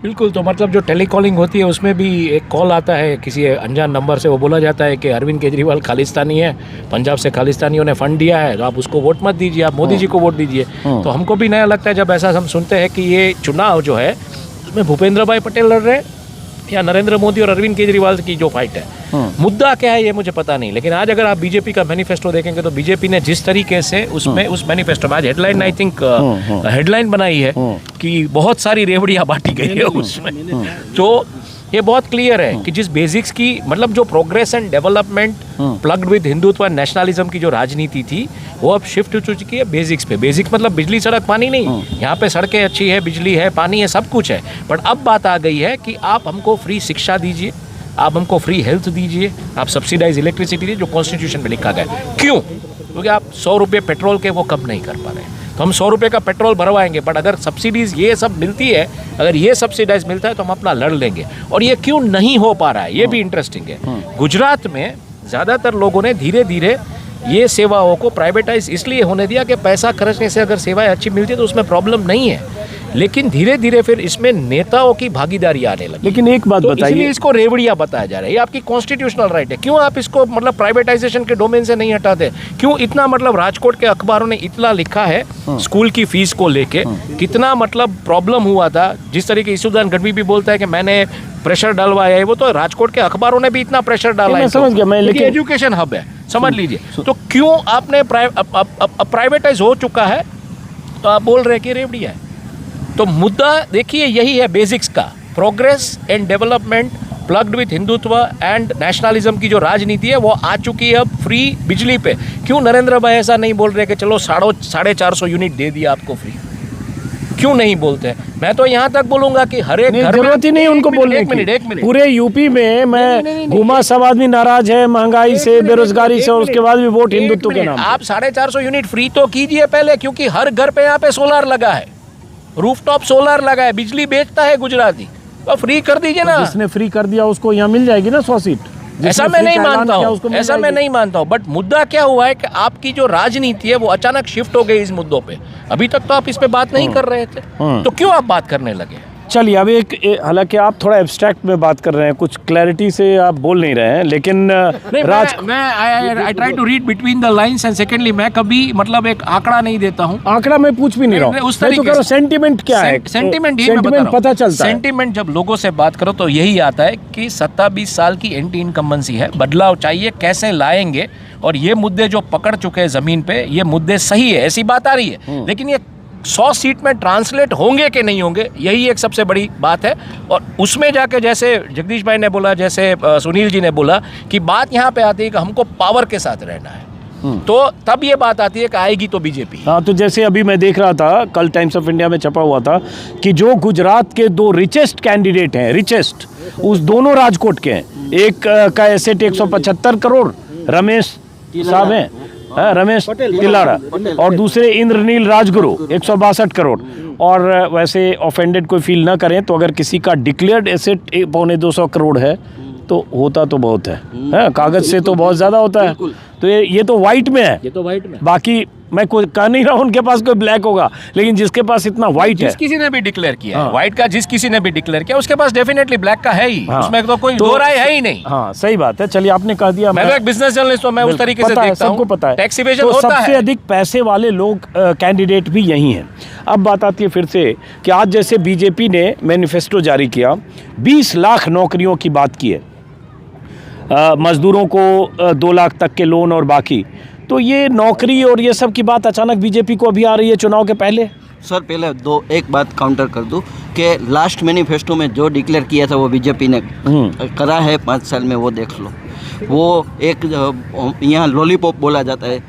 Speaker 2: बिल्कुल। तो मतलब जो टेलीकॉलिंग होती है उसमें भी एक कॉल आता है किसी अनजान नंबर से, वो बोला जाता है कि अरविंद केजरीवाल खालिस्तानी है, पंजाब से खालिस्तानियों ने फंड दिया है, तो आप उसको वोट मत दीजिए, आप मोदी जी को वोट दीजिए। तो हमको भी नया लगता है जब ऐसा हम सुनते हैं कि ये चुनाव जो है उसमें भूपेंद्र भाई पटेल लड़ रहे हैं या नरेंद्र मोदी और अरविंद केजरीवाल की जो फाइट है। मुद्दा क्या है ये मुझे पता नहीं, लेकिन आज अगर आप बीजेपी का मैनिफेस्टो देखेंगे तो बीजेपी ने जिस तरीके से उसमें उस मैनिफेस्टो में आज हेडलाइन, आई थिंक हेडलाइन बनाई है कि बहुत सारी रेवड़ियां बांटी गई है उसमें। तो ये बहुत क्लियर है कि जिस बेसिक्स की, मतलब जो progress and development plugged with Hindutva and nationalism की जो राजनीति थी, वो अब शिफ्ट हो चुकी है बेसिक्स पे। बेसिक्स मतलब बिजली, सड़क, पानी नहीं, यहाँ पे सड़कें अच्छी है, बिजली है, पानी है, सब कुछ है। बट अब बात आ गई है कि आप हमको फ्री शिक्षा दीजिए, आप हमको फ्री हेल्थ दीजिए, आप सब्सिडाइज इलेक्ट्रिसिटी दीजिए, जो कॉन्स्टिट्यूशन में लिखा गया। क्यों? क्योंकि आप 100 रुपये पेट्रोल के वो कम नहीं कर पा रहे हैं, तो हम 100 रुपये का पेट्रोल भरवाएंगे, बट अगर सब्सिडीज़ ये सब मिलती है, अगर ये सब्सिडाइज मिलता है तो हम अपना लड़ लेंगे। और ये क्यों नहीं हो पा रहा है, ये भी इंटरेस्टिंग है। गुजरात में ज़्यादातर लोगों ने धीरे धीरे ये सेवाओं को प्राइवेटाइज इसलिए होने दिया कि पैसा खर्चने से अगर सेवाएं अच्छी मिलती है तो उसमें प्रॉब्लम नहीं है, लेकिन धीरे धीरे फिर इसमें नेताओं की भागीदारी आने लगी।
Speaker 1: लेकिन एक बात
Speaker 2: तो
Speaker 1: बताइए,
Speaker 2: इसलिए इसको रेवड़िया बताया जा रहा है, ये आपकी कॉन्स्टिट्यूशनल राइट है। क्यों आप इसको मतलब प्राइवेटाइजेशन के डोमेन से नहीं हटाते? क्यों इतना, मतलब राजकोट के अखबारों ने इतना लिखा है स्कूल की फीस को लेके, कितना मतलब प्रॉब्लम हुआ था। जिस तरीके ईसुदान गढ़वी भी बोलता है कि मैंने प्रेशर डालवाया है, वो तो राजकोट के अखबारों ने भी इतना प्रेशर डाला है।
Speaker 1: मैं समझ गया, मैं लेकिन
Speaker 2: एजुकेशन हब है, समझ लीजिए। तो क्यों आपने प्राइवेटाइज हो चुका है तो आप बोल रहे हैं कि रेवड़िया है? तो मुद्दा देखिए यही है बेसिक्स का, progress and development plugged with Hindutva and nationalism की जो राजनीति है वो आ चुकी है अब फ्री बिजली पे। क्यों नरेंद्र भाई ऐसा नहीं बोल रहे कि चलो 450 यूनिट दे दिया आपको फ्री? क्यों नहीं बोलते? मैं तो यहाँ तक बोलूंगा कि हर एक घर,
Speaker 1: जरूरत ही नहीं उनको बोलने की।
Speaker 2: एक मिनट,
Speaker 1: पूरे यूपी में मैं घूमा, सब आदमी नाराज है महंगाई से, बेरोजगारी से, और उसके बाद भी वोट हिंदुत्व के नाम।
Speaker 2: आप 450 यूनिट फ्री तो कीजिए पहले, क्योंकि हर घर पे यहाँ पे सोलर लगा है, रूफटॉप सोलर लगा है, बिजली बेचता है गुजराती, तो फ्री कर दीजिए ना।
Speaker 1: जिसने फ्री कर दिया उसको यहाँ मिल जाएगी ना 100 सीट।
Speaker 2: ऐसा मैं नहीं मानता हूँ, ऐसा मैं नहीं मानता हूँ। बट मुद्दा क्या हुआ है कि आपकी जो राजनीति है वो अचानक शिफ्ट हो गई इस मुद्दों पे। अभी तक तो आप इस पे बात नहीं कर रहे थे, तो क्यों आप बात करने लगे?
Speaker 1: चलिए, अब हालांकि आप थोड़ा एब्स्ट्रैक्ट में बात कर रहे हैं, कुछ क्लैरिटी से आप बोल नहीं रहे हैं, लेकिन
Speaker 2: I try to read between the lines and secondly मैं कभी मतलब एक आंकड़ा नहीं देता हूँ।
Speaker 1: आंकड़ा मैं पूछ भी नहीं रहा हूँ,
Speaker 2: उस तरीके से
Speaker 1: सेंटिमेंट क्या है,
Speaker 2: सेंटिमेंट
Speaker 1: पता चलता है।
Speaker 2: सेंटिमेंट जब लोगों से बात करो तो यही आता है कि 27 साल की एंटी इनकम्बेंसी है, बदलाव चाहिए, कैसे लाएंगे, और ये मुद्दे जो पकड़ चुके हैं जमीन पे, ये मुद्दे सही है, ऐसी बात आ रही है। लेकिन ये 100 सीट में ट्रांसलेट होंगे कि नहीं होंगे, यही एक सबसे बड़ी बात है। और उसमें जाके जैसे जगदीश भाई ने बोला, जैसे सुनील जी ने बोला कि बात यहाँ पे आती है कि हमको पावर के साथ रहना है, तो तब ये बात आती है कि आएगी तो बीजेपी।
Speaker 1: हाँ, तो जैसे अभी मैं देख रहा था, कल टाइम्स ऑफ इंडिया में छपा हुआ था कि जो गुजरात के 2 रिचेस्ट कैंडिडेट हैं, रिचेस्ट, उस दोनों राजकोट के हैं। एक का एसेट 175 करोड़, रमेश साहब हैं, रमेश तिलारा, और दूसरे इंद्रनील राजगुरु 162 करोड़। और वैसे ऑफेंडेड कोई फील ना करें तो अगर किसी का डिक्लेयर्ड एसेट 225 करोड़ है तो होता तो बहुत है, कागज से तो बहुत ज़्यादा होता है। तो ये तो वाइट में है,
Speaker 2: ये तो वाइट में।
Speaker 1: बाकी मैं कोई कह नहीं रहा हूँ उनके पास कोई ब्लैक होगा, लेकिन जिसके पास इतना वाइट है,
Speaker 2: जिस किसी ने भी डिक्लेयर किया
Speaker 1: हाँ।
Speaker 2: व्हाइट का, जिस किसी ने भी डिक्लेयर किया उसके पास डेफिनेटली ब्लैक का है ही,
Speaker 1: हाँ।
Speaker 2: उसमें तो कोई दो राय है ही नहीं।
Speaker 1: हाँ सही बात है। चलिए आपने कह दिया,
Speaker 2: मैं तो एक बिजनेस जर्नलिस्ट हूं, मैं उस तरीके से देखता हूं,
Speaker 1: सबको पता है
Speaker 2: टैक्स इवेजन
Speaker 1: तो
Speaker 2: होता
Speaker 1: सबसे
Speaker 2: है।
Speaker 1: अधिक पैसे वाले लोग कैंडिडेट भी यही हैं। अब बात आती है फिर से कि आज जैसे बीजेपी ने मैनिफेस्टो जारी किया, 20 लाख नौकरियों की बात की है, मजदूरों को 2 लाख तक के लोन और बाकी, तो ये नौकरी और ये सब की बात अचानक बीजेपी को अभी आ रही है चुनाव के पहले।
Speaker 4: सर पहले एक बात काउंटर कर दूं कि लास्ट मैनिफेस्टो में जो डिक्लेयर किया था वो बीजेपी ने करा है 5 साल में, वो देख लो। वो एक यहाँ लॉलीपॉप बोला जाता है,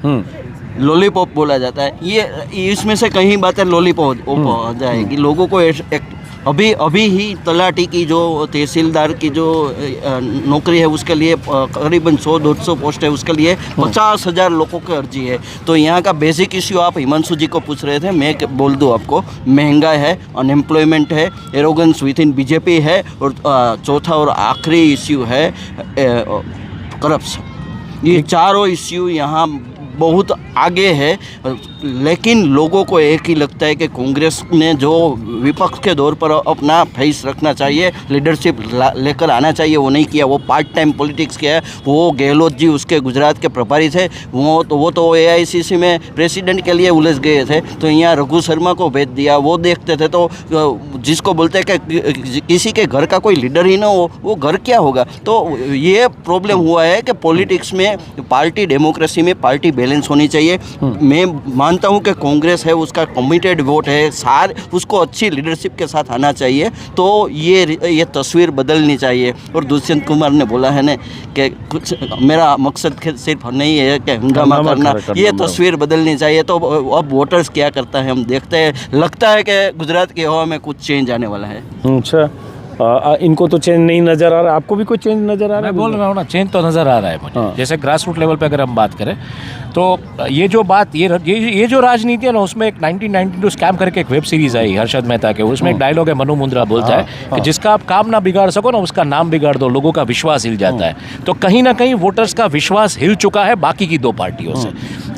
Speaker 4: लॉलीपॉप बोला जाता है, ये इसमें से कहीं बातें लॉलीपॉप हो जाएगी लोगों को। अभी ही तलाटी की जो तहसीलदार की जो नौकरी है उसके लिए करीबन 100-150 पोस्ट है, उसके लिए 50,000 लोगों की अर्जी है। तो यहाँ का बेसिक इश्यू आप हिमांशु जी को पूछ रहे थे, मैं बोल दूँ आपको, महंगाई है, अनएम्प्लॉयमेंट है, एरोगेंस विद इन बीजेपी है, और चौथा और आखिरी इश्यू है करप्शन। ये चारों इश्यू यहाँ बहुत आगे है, लेकिन लोगों को एक ही लगता है कि कांग्रेस ने जो विपक्ष के दौर पर अपना फेस रखना चाहिए, लीडरशिप लेकर आना चाहिए, वो नहीं किया। वो पार्ट टाइम पॉलिटिक्स किया है। वो गहलोत जी उसके गुजरात के प्रभारी थे, वो तो AICC में प्रेसिडेंट के लिए उलझ गए थे, तो यहाँ रघु शर्मा को भेज दिया। वो देखते थे तो जिसको बोलते हैं कि किसी के घर का कोई लीडर ही ना हो, वो घर क्या होगा। तो ये प्रॉब्लम हुआ है कि पॉलिटिक्स में, पार्टी डेमोक्रेसी में पार्टी बैलेंस होनी चाहिए। मैं मानता हूं कि कांग्रेस है, उसका कमिटेड वोट है, उसको अच्छी लीडरशिप के साथ आना चाहिए। तो ये तस्वीर बदलनी चाहिए। और दुष्यंत कुमार ने बोला है ना कि कुछ मेरा मकसद सिर्फ नहीं है कि हंगामा करना, ये तस्वीर बदलनी चाहिए। तो अब वोटर्स क्या करता है हम देखते हैं। लगता है कि गुजरात की हवा में कुछ चेंज आने वाला है।
Speaker 1: अच्छा, इनको तो चेंज नहीं नजर आ रहा, आपको भी कोई चेंज नजर आ रहा है?
Speaker 2: मैं बोल रहा हूँ ना, चेंज तो नज़र आ रहा है मुझे।
Speaker 1: हाँ।
Speaker 2: जैसे ग्रास रूट लेवल पे अगर हम बात करें तो ये जो बात, ये जो राजनीति है ना, उसमें एक 1992 स्कैम करके एक वेब सीरीज आई हर्षद मेहता के, उसमें एक डायलॉग है, मनु मुंद्रा बोलता है कि जिसका आप काम ना बिगाड़ सको ना, उसका नाम बिगाड़ दो, लोगों का विश्वास हिल जाता है। तो कहीं ना कहीं वोटर्स का विश्वास हिल चुका है बाकी की 2 पार्टियों से।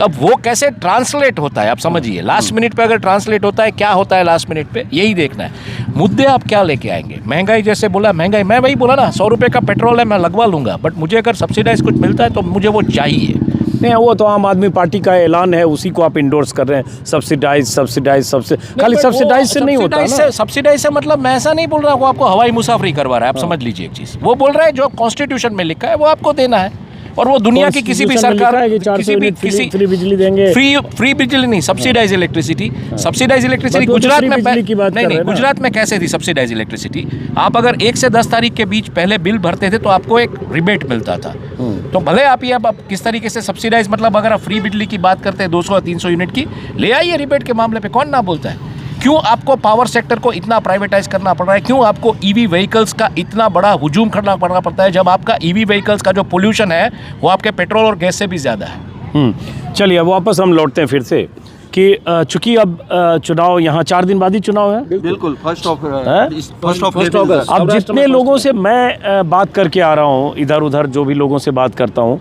Speaker 2: अब वो कैसे ट्रांसलेट होता है आप समझिए, लास्ट मिनट पे अगर ट्रांसलेट होता है, क्या होता है लास्ट मिनट पे, यही देखना है। मुद्दे आप क्या लेके आएंगे? महंगाई, जैसे बोला महंगाई, मैं वही बोला ना, 100 रुपये का पेट्रोल है, मैं लगवा लूंगा, बट मुझे अगर सब्सिडाइज कुछ मिलता है तो मुझे वो चाहिए।
Speaker 1: नहीं, वो तो आम आदमी पार्टी का ऐलान है, उसी को आप इंडोर्स कर रहे हैं, सब्सिडाइज खाली सब्सिडाइज से नहीं होता ना।
Speaker 2: सब्सिडाइज से मतलब मैं ऐसा नहीं बोल रहा हूँ आपको हवाई मुसाफरी करवा रहा है, आप समझ लीजिए एक चीज़। वो बोल रहा है जो कॉन्स्टिट्यूशन में लिखा है वो आपको देना है, और वो दुनिया की किसी भी सरकार,
Speaker 1: फ्री बिजली देंगे,
Speaker 2: फ्री बिजली नहीं, subsidize electricity. Subsidize electricity Gujarat में नहीं, गुजरात में कैसे थी सब्सिडाइज इलेक्ट्रिसिटी? आप अगर 1 से 10 तारीख के बीच पहले बिल भरते थे तो आपको एक रिबेट मिलता था। तो भले आप ये अब किस तरीके से सब्सिडाइज, मतलब अगर आप फ्री बिजली की बात करते हैं 200 या 300 यूनिट की, ले आइए रिबेट के मामले पे, कौन ना बोलता है। क्यों आपको पावर सेक्टर को इतना प्राइवेटाइज करना पड़ रहा है? क्यों आपको ईवी व्हीकल्स का इतना बड़ा हुजूम करना पड़ता है, जब आपका ईवी व्हीकल्स का जो पोल्यूशन है वो आपके पेट्रोल और गैस से भी ज़्यादा है?
Speaker 1: चलिए अब वापस हम लौटते हैं फिर से कि चूंकि अब चुनाव यहाँ 4 दिन बाद ही चुनाव है।
Speaker 4: बिल्कुल, फर्स्ट ऑफ
Speaker 1: अब जितने लोगों से मैं बात करके आ रहा हूँ, इधर उधर जो भी लोगों से बात करता हूँ,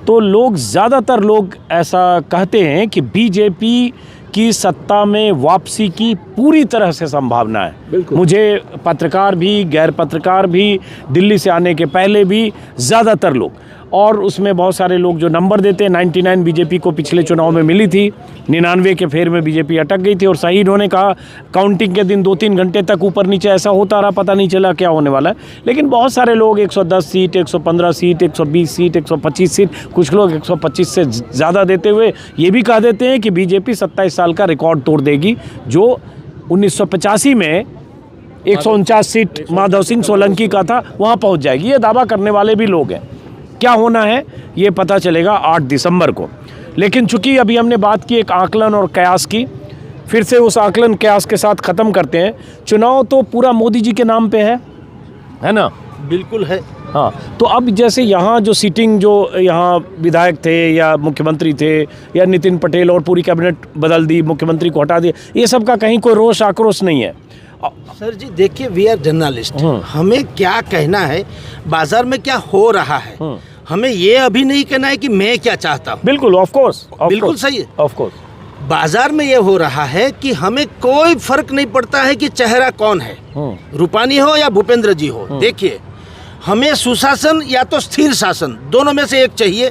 Speaker 1: तो ज़्यादातर लोग ऐसा कहते हैं कि बीजेपी की सत्ता में वापसी की पूरी तरह से संभावना है। मुझे पत्रकार भी, गैर पत्रकार भी, दिल्ली से आने के पहले भी ज़्यादातर लोग, और उसमें बहुत सारे लोग जो नंबर देते हैं, 99 बीजेपी को पिछले चुनाव में मिली थी, 99 के फेर में बीजेपी अटक गई थी, और सही इन्होंने कहा काउंटिंग के दिन 2-3 घंटे तक ऊपर नीचे ऐसा होता रहा, पता नहीं चला क्या होने वाला है। लेकिन बहुत सारे लोग 110 सीट, 115 सीट, 120 सीट, 125 सीट, कुछ लोग 125 से ज़्यादा देते हुए ये भी कह देते हैं कि बीजेपी 27 साल का रिकॉर्ड तोड़ देगी, जो 1985 में 149 सीट माधव सिंह सोलंकी का था, वहाँ पहुँच जाएगी। ये दावा करने वाले भी लोग हैं। क्या होना है ये पता चलेगा 8 दिसंबर को। लेकिन चूंकि अभी हमने बात की एक आकलन और कयास की, फिर से उस आकलन कयास के साथ ख़त्म करते हैं। चुनाव तो पूरा मोदी जी के नाम पे है ना?
Speaker 3: बिल्कुल है।
Speaker 1: हाँ, तो अब जैसे यहाँ जो सीटिंग जो यहाँ विधायक थे या मुख्यमंत्री थे या नितिन पटेल और पूरी कैबिनेट बदल दी, मुख्यमंत्री को हटा दिया, ये सब का कहीं कोई रोष आक्रोश नहीं है।
Speaker 3: सर जी देखिए, वी आर जर्नलिस्ट, हमें क्या कहना है, बाजार में क्या हो रहा है, हमें ये अभी नहीं कहना है कि मैं क्या चाहता हूँ।
Speaker 1: बिल्कुल, ऑफ कोर्स,
Speaker 3: बिल्कुल सही है,
Speaker 1: ऑफ कोर्स।
Speaker 3: बाजार में ये हो रहा है कि हमें कोई फर्क नहीं पड़ता है कि चेहरा कौन है, रूपानी हो या भूपेंद्र जी हो। देखिए, हमें सुशासन या तो स्थिर शासन, दोनों में से एक चाहिए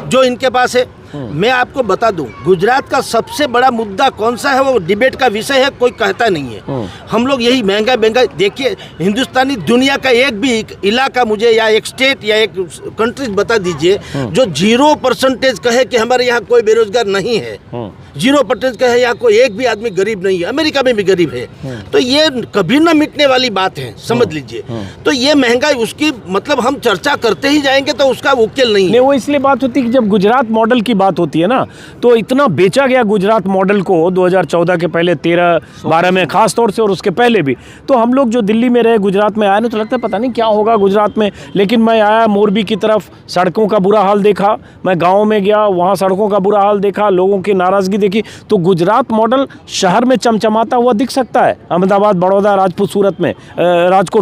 Speaker 3: जो इनके पास है। मैं आपको बता दूं, गुजरात का सबसे बड़ा मुद्दा कौन सा है, वो डिबेट का विषय है, कोई कहता नहीं है। हम लोग यही महंगाई, देखिए हिंदुस्तानी दुनिया का एक भी इलाका मुझे या एक स्टेट या एक कंट्री बता दीजिए जो 0% कहे कि हमारे यहाँ कोई बेरोजगार नहीं है, 0% कहे यहाँ कोई एक भी आदमी गरीब नहीं है। अमेरिका में भी गरीब है, तो ये कभी ना मिटने वाली बात है, समझ लीजिए। तो ये महंगाई उसकी मतलब हम चर्चा करते ही जाएंगे तो उसका उकेल नहीं है।
Speaker 1: वो इसलिए बात होती है कि जब गुजरात मॉडल की बात होती है ना, तो इतना बेचा गया गुजरात मॉडल को 2014 के पहले 13-12 में खास तौर से, और उसके पहले भी। तो हम लोग जो दिल्ली में रहे, गुजरात में आए ना, तो लगता है पता नहीं क्या होगा गुजरात में। लेकिन मैं आया मोरबी की तरफ, सड़कों का बुरा हाल देखा, मैं गाँव में गया, वहाँ सड़कों का बुरा हाल देखा, लोगों की नाराज़गी देखी। तो गुजरात मॉडल शहर में चमचमाता हुआ दिख सकता है, अहमदाबाद, बड़ौदा, राजकोट,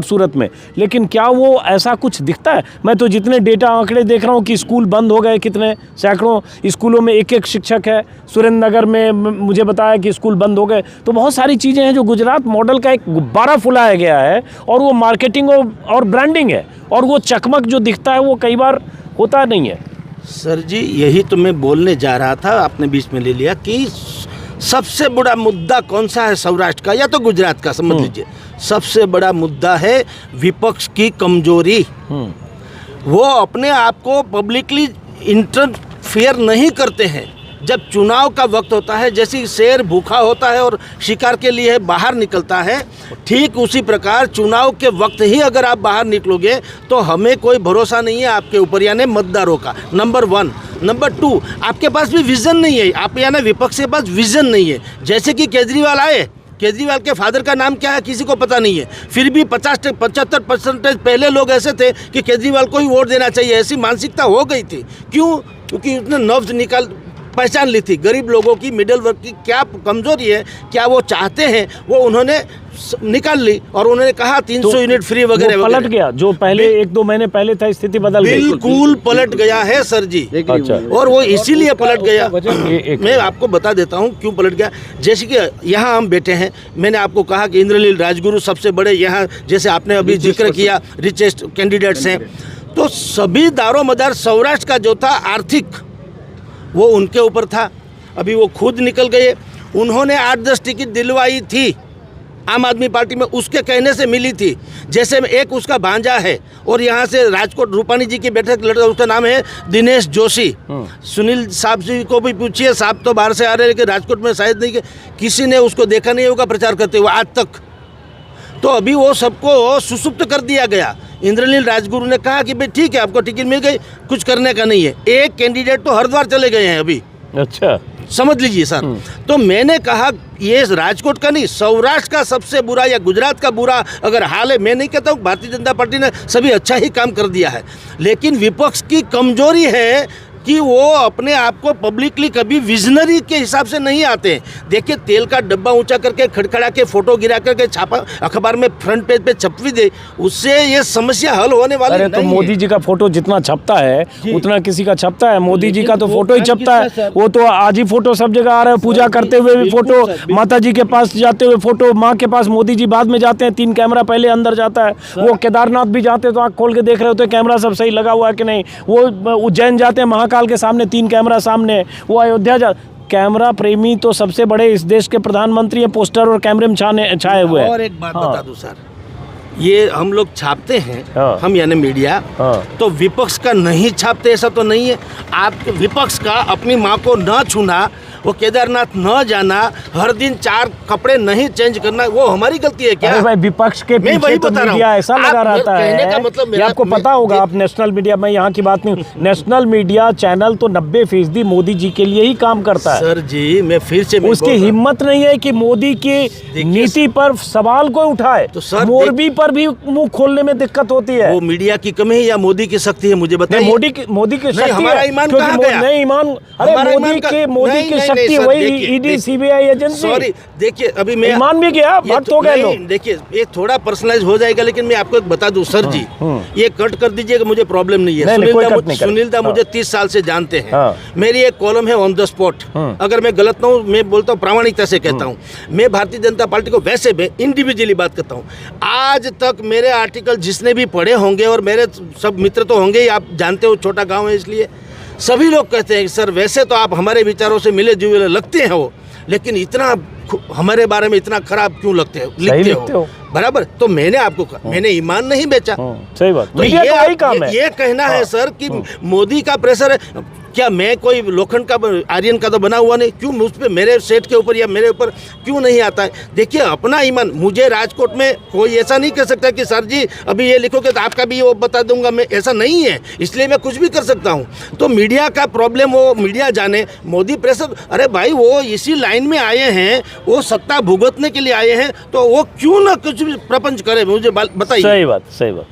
Speaker 1: सूरत में, लेकिन क्या वो ऐसा कुछ दिखता है? मैं तो जितने डेटा आंकड़े देख रहा हूँ कि स्कूल बंद हो गए, कितने सैकड़ों स्कूलों में एक शिक्षक है। सुरेंद्र नगर में मुझे बताया कि स्कूल बंद हो गए। तो बहुत सारी चीज़ें हैं जो गुजरात मॉडल का एक गुब्बारा फुलाया गया है, और वो मार्केटिंग और ब्रांडिंग है, और वो चकमक जो दिखता है वो कई बार होता नहीं है।
Speaker 3: सर जी यही तो मैं बोलने जा रहा था, आपने बीच में ले लिया कि सबसे बड़ा मुद्दा कौन सा है सौराष्ट्र का या तो गुजरात का, समझ लीजिए। सबसे बड़ा मुद्दा है विपक्ष की कमजोरी। वो अपने आप को पब्लिकली इंटरफेयर नहीं करते हैं। जब चुनाव का वक्त होता है, जैसे शेर भूखा होता है और शिकार के लिए बाहर निकलता है, ठीक उसी प्रकार चुनाव के वक्त ही अगर आप बाहर निकलोगे तो हमें कोई भरोसा नहीं है आपके ऊपर, यानी मतदारों का, नंबर 1। नंबर 2, आपके पास भी विजन नहीं है, आप यानी विपक्ष के पास विजन नहीं है। जैसे कि केजरीवाल आए, केजरीवाल के फादर का नाम क्या है किसी को पता नहीं है, फिर भी 75% पहले लोग ऐसे थे कि केजरीवाल को ही वोट देना चाहिए, ऐसी मानसिकता हो गई थी। क्यों? क्योंकि उसने नब्ज पहचान ली थी गरीब लोगों की, मिडिल वर्ग की क्या कमजोरी है, क्या वो चाहते हैं, वो उन्होंने निकाल ली और उन्होंने कहा 300 यूनिट फ्री वगैरह।
Speaker 1: पलट गया जो पहले 1-2 महीने पहले था, स्थिति बदल गई,
Speaker 3: बिल्कुल पलट गया है सर जी।
Speaker 1: अच्छा।
Speaker 3: और वो इसीलिए पलट गया, मैं आपको बता देता हूँ क्यों पलट गया। जैसे कि यहाँ हम बैठे हैं, मैंने आपको कहा कि इंद्रनील राजगुरु सबसे बड़े यहाँ, जैसे आपने अभी जिक्र किया, रिचेस्ट कैंडिडेट्स हैं, तो सभी दारोमदार सौराष्ट्र का जो था आर्थिक, वो उनके ऊपर था। अभी वो खुद निकल गए, उन्होंने 8-10 टिकट दिलवाई थी आम आदमी पार्टी में, उसके कहने से मिली थी। जैसे एक उसका भांजा है और यहाँ से राजकोट रूपानी जी की बैठक लड़का, उसका नाम है दिनेश जोशी। सुनील साहब जी को भी पूछिए, साहब तो बाहर से आ रहे हैं लेकिन राजकोट में शायद नहीं, किसी ने उसको देखा नहीं होगा प्रचार करते हुए आज तक। तो अभी वो सबको सुसुप्त कर दिया गया। इंद्रनील राजगुरु ने कहा कि भाई ठीक है, आपको टिकट मिल गई, कुछ करने का नहीं है। एक कैंडिडेट तो हरिद्वार चले गए हैं अभी।
Speaker 1: अच्छा,
Speaker 3: समझ लीजिए सर। तो मैंने कहा ये राजकोट का नहीं, सौराष्ट्र का सबसे बुरा या गुजरात का बुरा अगर हाल है, मैं नहीं कहता हूँ भारतीय जनता पार्टी ने सभी अच्छा ही काम कर दिया है, लेकिन विपक्ष की कमजोरी है कि वो अपने आप को पब्लिकली कभी विजनरी के हिसाब से नहीं आते। देखिए, तेल का डब्बा ऊंचा करके खड़खड़ा के फोटो गिरा करके छापा अखबार में फ्रंट पेज पे छपवी दे, उससे ये समस्या हल होने वाली नहीं।
Speaker 1: तो मोदी जी का फोटो जितना छपता है उतना किसी का छपता है? मोदी जी का तो फोटो ही छपता है, वो तो आज ही फोटो सब जगह आ रहा है, पूजा करते हुए भी फोटो, माता जी के पास जाते हुए फोटो, माँ के पास मोदी जी बाद में जाते हैं, 3 कैमरा पहले अंदर जाता है। वो केदारनाथ भी जाते तो आँख खोल के देख रहे होते कैमरा सब सही लगा हुआ है कि नहीं। वो उज्जैन जाते हैं, महाकाल के सामने 3 कैमरा सामने। वो अयोध्या कैमरा प्रेमी तो सबसे बड़े इस देश के प्रधानमंत्री हैं, पोस्टर और कैमरे में छाए हुए हैं।
Speaker 3: और एक बात बता दूं सर, ये हम लोग छापते हैं, हम यानी मीडिया, तो विपक्ष का नहीं छापते ऐसा तो नहीं है। आप विपक्ष का अपनी माँ को न छूना वो केदारनाथ न जाना, हर दिन 4 कपड़े नहीं चेंज करना, वो हमारी गलती है क्या?
Speaker 1: अरे भाई विपक्ष के
Speaker 3: मैं
Speaker 1: पीछे
Speaker 3: वही
Speaker 1: तो
Speaker 3: बता रहा
Speaker 1: मीडिया
Speaker 3: हूं।
Speaker 1: ऐसा लगा
Speaker 3: आप
Speaker 1: रहता
Speaker 3: कहने का
Speaker 1: है
Speaker 3: मतलब
Speaker 1: ये
Speaker 3: मेरा-
Speaker 1: आपको पता होगा। आप नेशनल मीडिया, मैं यहाँ की बात नहीं, नेशनल मीडिया चैनल तो 90% मोदी जी के लिए ही काम करता है।
Speaker 3: सर जी मैं फिर से मैं
Speaker 1: उसकी
Speaker 3: बोल रहा हूं।
Speaker 1: हिम्मत नहीं है कि मोदी की नीति पर सवाल को उठाए।
Speaker 3: तो सर
Speaker 1: मोरबी पर भी मुंह खोलने में दिक्कत होती है।
Speaker 3: वो मीडिया की कमी है या मोदी की शक्ति है, मुझे बताइए।
Speaker 1: नहीं, मोदी की शक्ति
Speaker 3: हमारा
Speaker 1: है,
Speaker 3: ईमान
Speaker 1: क्योंकि
Speaker 3: कहाँ गया?
Speaker 1: नहीं ईमान, अरे
Speaker 3: हमारा
Speaker 1: मोदी
Speaker 3: ईमान का-
Speaker 1: की
Speaker 3: नहीं,
Speaker 1: शक्ति
Speaker 3: सर,
Speaker 1: वही
Speaker 3: देखिए,
Speaker 1: ईडी सीबीआई एजेंसी।
Speaker 3: सॉरी देखिए अभी मैं
Speaker 1: ईमान भी गया,
Speaker 3: ये
Speaker 1: भक्त हो गए
Speaker 3: नहीं,
Speaker 1: लोग।
Speaker 3: देखिए ये थोड़ा पर्सनलाइज हो जाएगा, लेकिन मैं आपको एक बता दूं सर जी, ये कट कर दीजिएगा, मुझे प्रॉब्लम नहीं है।
Speaker 1: नहीं, कोई कट नहीं करें।
Speaker 3: सुनील दा मुझे
Speaker 1: हाँ।
Speaker 3: 30 साल से जानते हैं।
Speaker 1: हाँ।
Speaker 3: मेरी एक कॉलम है ऑन द स्पॉट, अगर मैं गलत ना हूं मैं बोलता हूँ, प्रामाणिकता से कहता हूँ। मैं भारतीय जनता पार्टी को वैसे भी इंडिविजुअली बात करता हूँ। आज तक मेरे आर्टिकल जिसने भी पढ़े होंगे, और मेरे सब मित्र तो होंगे ही, आप जानते हो छोटा गाँव है इसलिए सभी लोग कहते हैं कि सर वैसे तो आप हमारे विचारों से मिले जुले लगते हैं हो, लेकिन इतना हमारे बारे में इतना खराब क्यों लगते हो,
Speaker 1: लिखते हो।
Speaker 3: बराबर। तो मैंने आपको कहा, मैंने ईमान नहीं बेचा।
Speaker 1: सही बात,
Speaker 3: तो
Speaker 1: मीडिया का वही काम है।
Speaker 3: ये कहना है सर कि मोदी का प्रेशर है, क्या मैं कोई लोखंड का आर्यन का तो बना हुआ नहीं, क्यों मुझ पे मेरे सेठ के ऊपर या मेरे ऊपर क्यों नहीं आता है? देखिए अपना ईमान, मुझे राजकोट में कोई ऐसा नहीं कह सकता कि सर जी अभी ये लिखोगे तो आपका भी वो बता दूंगा, मैं ऐसा नहीं है, इसलिए मैं कुछ भी कर सकता हूँ। तो मीडिया का प्रॉब्लम वो मीडिया जाने, मोदी प्रेशर, अरे भाई वो इसी लाइन में आए हैं, वो सत्ता भुगतने के लिए आए हैं, तो वो क्यों ना कुछ भी प्रपंच करे, मुझे बताइए।
Speaker 1: सही बात,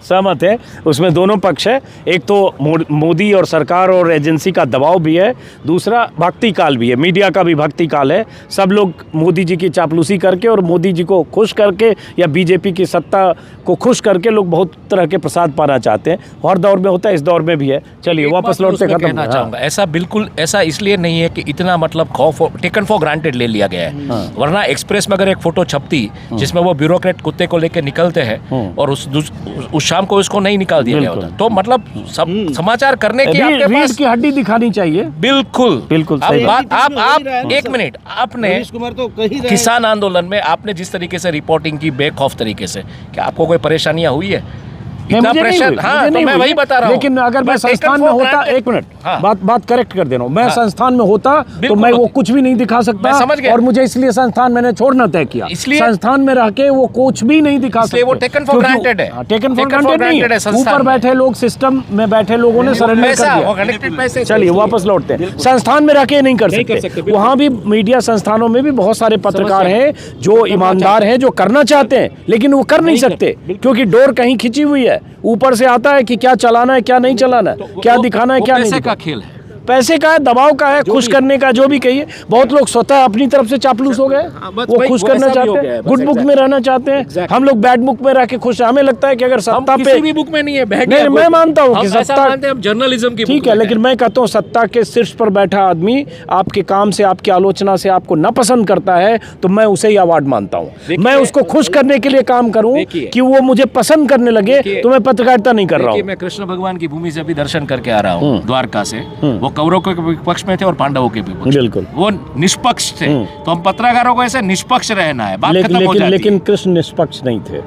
Speaker 1: सहमत है, उसमें दोनों पक्ष है। एक तो मोदी और सरकार और एजेंसी का दबाव भी है, दूसरा भक्ति काल भी है, मीडिया का भी भक्ति काल है। सब लोग मोदी जी की चापलूसी करके और मोदी जी को खुश करके या बीजेपी की सत्ता को खुश करके लोग बहुत तरह के प्रसाद पाना चाहते हैं। हर दौर में होता है, इस दौर में भी है। चलिए वापस लौटते खत्म
Speaker 2: कहना चाहूंगा, ऐसा बिल्कुल ऐसा इसलिए नहीं है कि इतना मतलब खौफ टेकन फॉर ग्रांटेड ले लिया गया है। वरना एक्सप्रेस में अगर एक फोटो छपती जिसमें वो ब्यूरोक्रेट कुत्ते को लेकर निकलते हैं और उस शाम को उसको नहीं निकाल दिया गया होता, तो मतलब समाचार करने की आपके
Speaker 1: रीढ़
Speaker 2: पास
Speaker 1: की हड्डी दिखानी चाहिए।
Speaker 2: बिल्कुल
Speaker 1: सही
Speaker 2: आप एक मिनट, आपने
Speaker 3: रवीश कुमार तो कह ही रहे हैं।
Speaker 2: किसान आंदोलन में आपने जिस तरीके से रिपोर्टिंग की बेखौफ तरीके से, क्या आपको कोई परेशानियां हुई है? इतना प्रेशर, हाँ तो मैं वही बता रहा हूँ।
Speaker 1: लेकिन अगर मैं संस्थान में होता, एक मिनट, बात करेक्ट कर दे रहा हूँ, मैं संस्थान में होता तो मैं वो कुछ भी नहीं दिखा सकता,
Speaker 2: समझ गया।
Speaker 1: और मुझे इसलिए संस्थान मैंने छोड़ना तय किया।
Speaker 2: इसलिए
Speaker 1: संस्थान में रह के वो कुछ भी नहीं दिखा सकते,
Speaker 2: वो टेकन फॉर ग्रांटेड है।
Speaker 1: टेकन फॉर ग्रांटेड नहीं है, ऊपर बैठे लोग, सिस्टम में बैठे लोगों ने सरेंडर कर दिया। चलिए वापस लौटते हैं, संस्थान में रह के नहीं कर सकते। वहाँ भी मीडिया संस्थानों में भी बहुत सारे पत्रकार हैं जो ईमानदार हैं, जो करना चाहते हैं, लेकिन वो कर नहीं सकते क्योंकि डोर कहीं खिंची हुई है, ऊपर से आता है कि क्या चलाना है क्या नहीं चलाना है, क्या दिखाना है क्या नहीं।
Speaker 2: पैसे का खेल है,
Speaker 1: पैसे का है, दबाव का है, खुश करने का, जो भी कहिए। बहुत लोग स्वतः अपनी तरफ से चापलूस हो गए, वो खुश करना चाहते हैं, गुड बुक में रहना चाहते हैं। हम लोग बैड बुक में रह के खुश, हमें लगता है कि अगर सत्ता पे
Speaker 2: किसी भी बुक में नहीं है,
Speaker 1: नहीं, मैं मानता हूँ कि सत्ता
Speaker 2: जर्नलिज्म की
Speaker 1: ठीक है, लेकिन मैं कहता हूँ सत्ता के शीर्ष पर बैठा आदमी आपके काम से, आपकी आलोचना से आपको न पसंद करता है तो मैं उसे ही अवार्ड मानता हूँ। मैं उसको खुश करने के लिए काम करूँ कि वो मुझे पसंद करने लगे, तो मैं पत्रकारिता नहीं कर रहा हूँ।
Speaker 2: मैं कृष्ण भगवान की भूमि से अभी दर्शन करके आ रहा हूँ द्वारका से, वो कौरवों के पक्ष में थे और पांडवों के भी पक्ष,
Speaker 1: बिल्कुल
Speaker 2: वो निष्पक्ष थे। तो हम पत्रकारों को ऐसे निष्पक्ष रहना है, बात खत्म हो जाती है।
Speaker 1: लेकिन कृष्ण निष्पक्ष नहीं थे।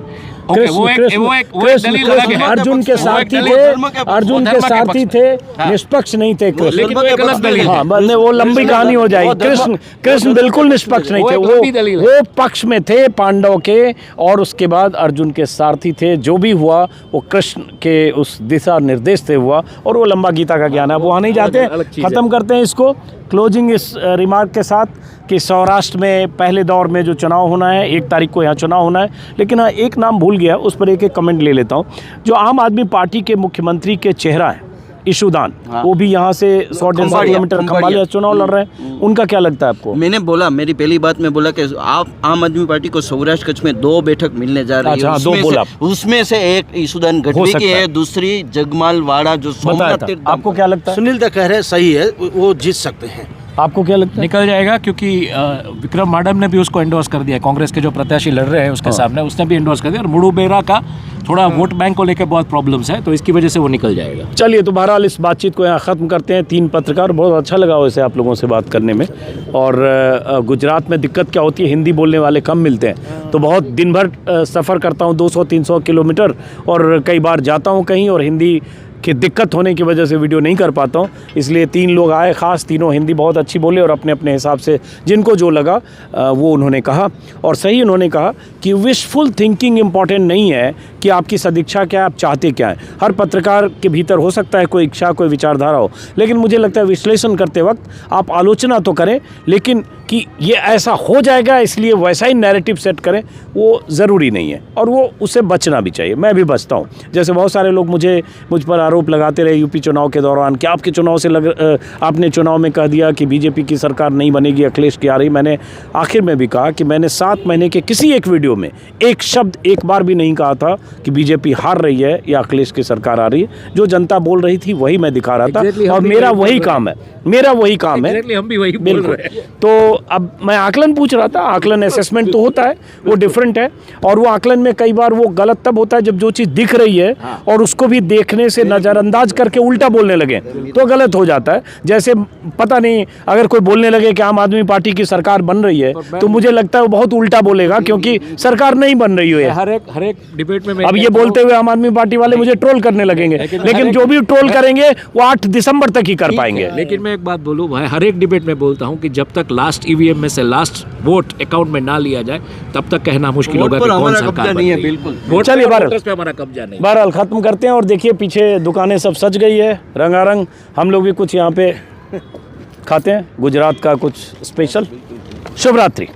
Speaker 2: कृष्ण
Speaker 1: अर्जुन के सारथी थे, अर्जुन के सारथी थे, निष्पक्ष नहीं थे कृष्ण। हाँ, वो लंबी कहानी हो जाएगी। कृष्ण बिल्कुल निष्पक्ष नहीं थे, वो पक्ष में थे पांडव के, और उसके बाद अर्जुन के सारथी थे। जो भी हुआ वो कृष्ण के उस दिशा निर्देश से हुआ, और वो लंबा गीता का ज्ञान है, वो वहाँ नहीं जाते। खत्म करते हैं इसको क्लोजिंग इस रिमार्क के साथ कि सौराष्ट्र में पहले दौर में जो चुनाव होना है, 1 तारीख को यहाँ चुनाव होना है। लेकिन हाँ, एक नाम भूल गया, उस पर एक कमेंट ले लेता हूँ। जो आम आदमी पार्टी के मुख्यमंत्री के चेहरा है ईशुदान, वो भी यहाँ से 100-150 किलोमीटर खंभालिया चुनाव लड़ रहे हैं। उनका क्या लगता है आपको?
Speaker 4: मैंने बोला, मेरी पहली बात में बोला कि आप आम आदमी पार्टी को सौराष्ट्र कच्छ में 2 बैठक मिलने जा रही है। उसमें से एक ईशुदान गढ़वी की है, दूसरी जगमाल वाड़ा जो सोमनाथ।
Speaker 1: आपको क्या लगता है?
Speaker 3: सुनील दा कह रहे सही है, वो जीत सकते हैं।
Speaker 1: आपको क्या लगता है?
Speaker 2: निकल जाएगा, क्योंकि विक्रम माडम ने भी उसको एंडोर्स कर दिया, कांग्रेस के जो प्रत्याशी लड़ रहे हैं उसके सामने, उसने भी एंडोर्स कर दिया। और मुड़ू बेरा का थोड़ा वोट बैंक को लेकर बहुत प्रॉब्लम्स है, तो इसकी वजह से वो निकल जाएगा।
Speaker 1: चलिए, तो बहरहाल इस बातचीत को यहाँ ख़त्म करते हैं। 3 पत्रकार, बहुत अच्छा लगा वैसे आप लोगों से बात करने में। और गुजरात में दिक्कत क्या होती है, हिंदी बोलने वाले कम मिलते हैं, तो बहुत दिन भर सफ़र करता हूँ, 200-300 किलोमीटर, और कई बार जाता हूँ कहीं और हिंदी कि दिक्कत होने की वजह से वीडियो नहीं कर पाता हूँ, इसलिए 3 लोग आए ख़ास, तीनों हिंदी बहुत अच्छी बोले और अपने अपने हिसाब से जिनको जो लगा वो उन्होंने कहा। और सही उन्होंने कहा कि विशफुल थिंकिंग इम्पॉर्टेंट नहीं है कि आपकी सदिच्छा क्या है, आप चाहते क्या हैं। हर पत्रकार के भीतर हो सकता है कोई इच्छा, कोई विचारधारा हो, लेकिन मुझे लगता है विश्लेषण करते वक्त आप आलोचना तो करें, लेकिन कि ये ऐसा हो जाएगा इसलिए वैसा ही नैरेटिव सेट करें, वो ज़रूरी नहीं है और वो उससे बचना भी चाहिए। मैं भी बचता हूँ। जैसे बहुत सारे लोग मुझ पर आरोप लगाते रहे यूपी चुनाव के दौरान कि आपके चुनाव से आपने चुनाव में कह दिया कि बीजेपी की सरकार नहीं बनेगी, अखिलेश की आ रही। मैंने आखिर में भी कहा कि मैंने 7 महीने के किसी एक वीडियो में एक शब्द एक बार भी नहीं कहा था कि बीजेपी हार रही है या अखिलेश की सरकार आ रही है। जो जनता बोल रही थी वही मैं दिखा रहा था और मेरा वही काम है,
Speaker 2: हम भी वही बोल रहे हैं।
Speaker 1: तो अब मैं आकलन पूछ रहा था, आकलन असेसमेंट तो होता है, वो डिफरेंट है और वो आकलन में कई बार वो गलत तब होता है जब जो चीज़ दिख रही है और उसको भी देखने से नज़रअंदाज करके उल्टा बोलने लगे तो गलत हो जाता है। जैसे पता नहीं, अगर कोई बोलने लगे कि आम आदमी पार्टी की सरकार बन रही है तो मुझे लगता है वो बहुत उल्टा बोलेगा क्योंकि सरकार नहीं बन रही है।
Speaker 2: हर एक डिबेट में
Speaker 1: अब ये बोलते हुए आम आदमी पार्टी वाले मुझे ट्रोल करने लगेंगे, लेकिन जो भी ट्रोल करेंगे वो 8 दिसंबर तक ही कर पाएंगे।
Speaker 2: लेकिन मैं एक बात बोलूं भाई, हर एक डिबेट में बोलता हूं कि जब तक लास्ट ईवीएम में से लास्ट वोट अकाउंट में ना लिया जाए तब तक कहना मुश्किल होगा कि कौन सरकार नहीं है। बिल्कुल,
Speaker 1: चलिए
Speaker 2: हमारा कब्जा नहीं।
Speaker 1: बहरहाल खत्म करते हैं और देखिए पीछे दुकानें सब सज गई है रंगारंग। हम लोग भी कुछ यहाँ पे खाते हैं गुजरात का कुछ स्पेशल। शुभ रात्रि।